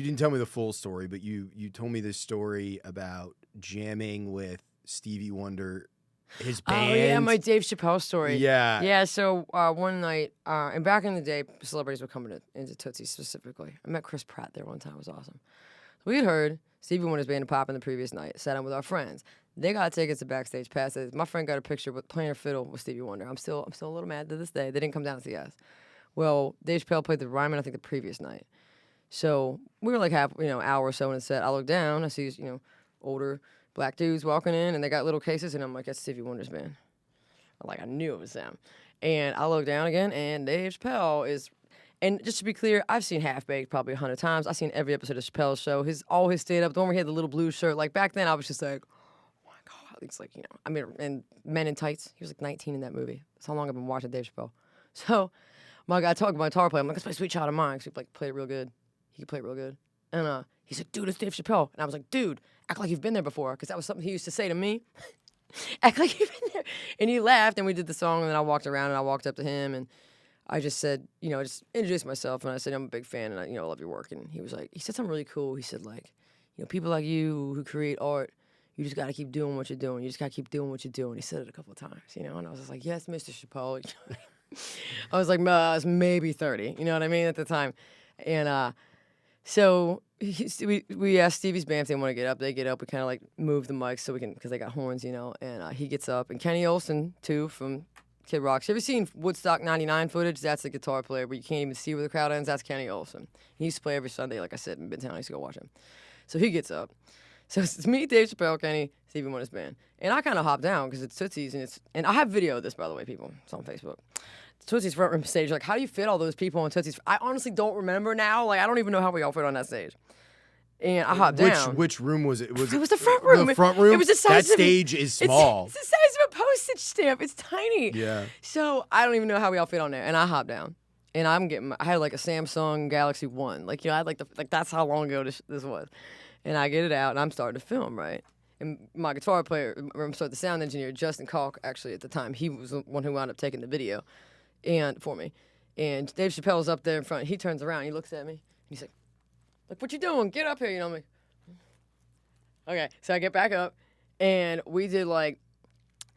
didn't tell me the full story, but you told me this story about jamming with Stevie Wonder, his band. Oh, yeah, my Dave Chappelle story. Yeah. Yeah, so one night, and back in the day, celebrities were coming into Tootsie specifically. I met Chris Pratt there one time. It was awesome. We had heard Stevie Wonder's band popping the previous night, sat down with our friends. They got tickets to backstage passes. My friend got a picture with playing a fiddle with Stevie Wonder. I'm still a little mad to this day. They didn't come down to see us. Well, Dave Chappelle played the Ryman, I think, the previous night. So we were like half, hour or so in the set. I look down, I see these, older black dudes walking in, and they got little cases, and I'm like, that's Stevie Wonder's band. I knew it was them. And I look down again, and Dave Chappelle is, and just to be clear, I've seen Half Baked probably 100 times. I've seen every episode of Chappelle's show. All his stand-up, the one where he had the little blue shirt. Like, back then, I was just like, oh my God. It's like, and Men in Tights. He was like 19 in that movie. That's how long I've been watching Dave Chappelle. So, my guy talked to my guitar player. I'm like, let's play Sweet Child of Mine. Because he played it real good. He could play it real good. And he said, dude, it's Dave Chappelle. And I was like, dude, act like you've been there before. Because that was something he used to say to me. Act like you've been there. And he laughed, and we did the song, and then I walked around, and I walked up to him, and I just said, just introduced myself, and I said, I'm a big fan, and I love your work. And he was like, he said something really cool. He said, like, people like you who create art, you just got to keep doing what you're doing. You just got to keep doing what you're doing. He said it a couple of times, and I was just like, yes, Mr. Chappelle. I was like, I was maybe 30, you know what I mean, at the time. And so we asked Stevie's band if they want to get up. They get up. We kind of like move the mics so we can, because they got horns, and he gets up. And Kenny Olsen, too, from Kid Rock. You ever seen Woodstock 99 footage? That's the guitar player, but you can't even see where the crowd ends. That's Kenny Olsen. He used to play every Sunday, like I said, in Midtown. I used to go watch him. So he gets up. So it's me, Dave Chappelle, Kenny, Stevie Wonder's band. And I kind of hop down because it's Tootsie's, and I have video of this, by the way, people. It's on Facebook. Tootie's front room stage. Like, how do you fit all those people on Tootsie's? I honestly don't remember now. Like, I don't even know how we all fit on that stage. And I hopped down. Which room was it? It was the front room. The front room? It was the size that stage is small. It's the size of a postage stamp. It's tiny. Yeah. So I don't even know how we all fit on there. And I hopped down. And I had like a Samsung Galaxy 1. Like, I had that's how long ago this was. And I get it out, and I'm starting to film, right? And my guitar player, the sound engineer, Justin Kalk, actually at the time, he was the one who wound up taking the video and for me. And Dave Chappelle's up there in front. He turns around, he looks at me, and he's like, what you doing? Get up here, I'm like, okay. So I get back up, and we did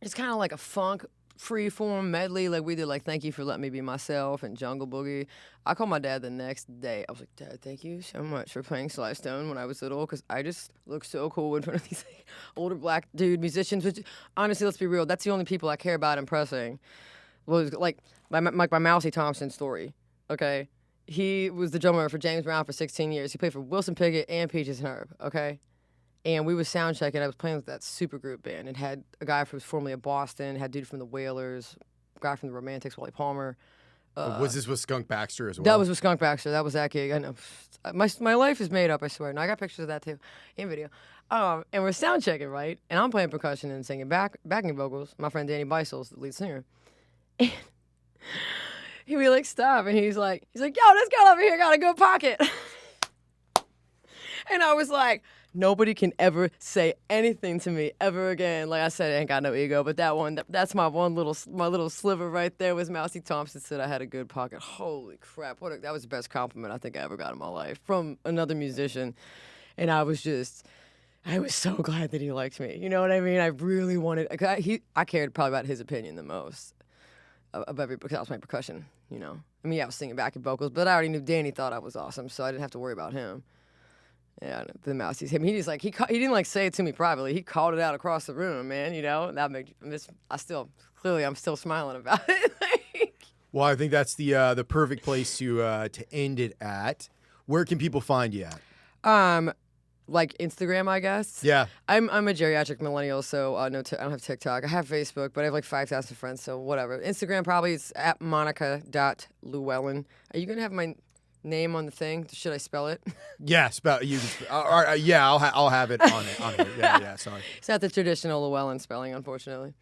it's kind of like a funk freeform medley. Like, we did Thank You for Letting Me Be Myself and Jungle Boogie. I called my dad the next day. I was like, Dad, thank you so much for playing Sly Stone when I was little, because I just look so cool in front of these older black dude musicians, which, honestly, let's be real, that's the only people I care about impressing. Was my Mousy Thompson story, okay? He was the drummer for James Brown for 16 years. He played for Wilson Pickett and Peaches and Herb, okay? And we was sound checking. I was playing with that supergroup band. It had a guy who was formerly of Boston, had a dude from the Wailers, a guy from the Romantics, Wally Palmer. Was this with Skunk Baxter as well? That was with Skunk Baxter. That was that gig. I know. My life is made up, I swear. And I got pictures of that, too, in video. And we're sound checking, right? And I'm playing percussion and singing backing vocals. My friend Danny Beisel's the lead singer. And he be stop, and he's like, yo, this girl over here got a good pocket. And I was like, nobody can ever say anything to me ever again. Like I said, I ain't got no ego, but that's my little sliver right there. Was Mousy Thompson said I had a good pocket. Holy crap! That was the best compliment I think I ever got in my life from another musician, and I was so glad that he liked me. You know what I mean? I really wanted. I cared probably about his opinion the most because I was playing percussion. I mean, I was singing backing vocals, but I already knew Danny thought I was awesome, so I didn't have to worry about him. Yeah, the Mousies. I mean, he didn't say it to me privately. He called it out across the room, man. That made I'm still smiling about it. Well, I think that's the perfect place to end it at. Where can people find you at? Like Instagram, I guess. Yeah. I'm a geriatric millennial, so no, I don't have TikTok. I have Facebook, but I have like 5,000 friends, so whatever. Instagram probably is at monica.lewellen. Are you gonna have my name on the thing? Should I spell it? Yeah, yeah, I'll have it on here. Yeah, sorry. It's not the traditional Lewellen spelling, unfortunately.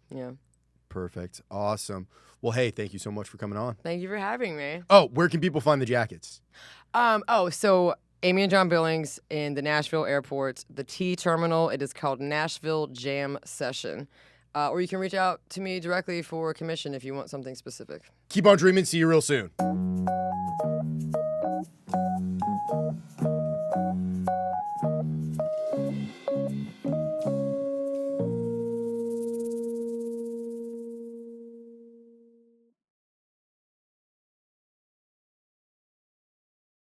Yeah. Perfect. Awesome. Well, hey, thank you so much for coming on. Thank you for having me. Oh, where can people find the jackets? So Amy and John Billings in the Nashville airport, the T terminal. It is called Nashville Jam Session. Or you can reach out to me directly for a commission if you want something specific. Keep on dreaming. See you real soon.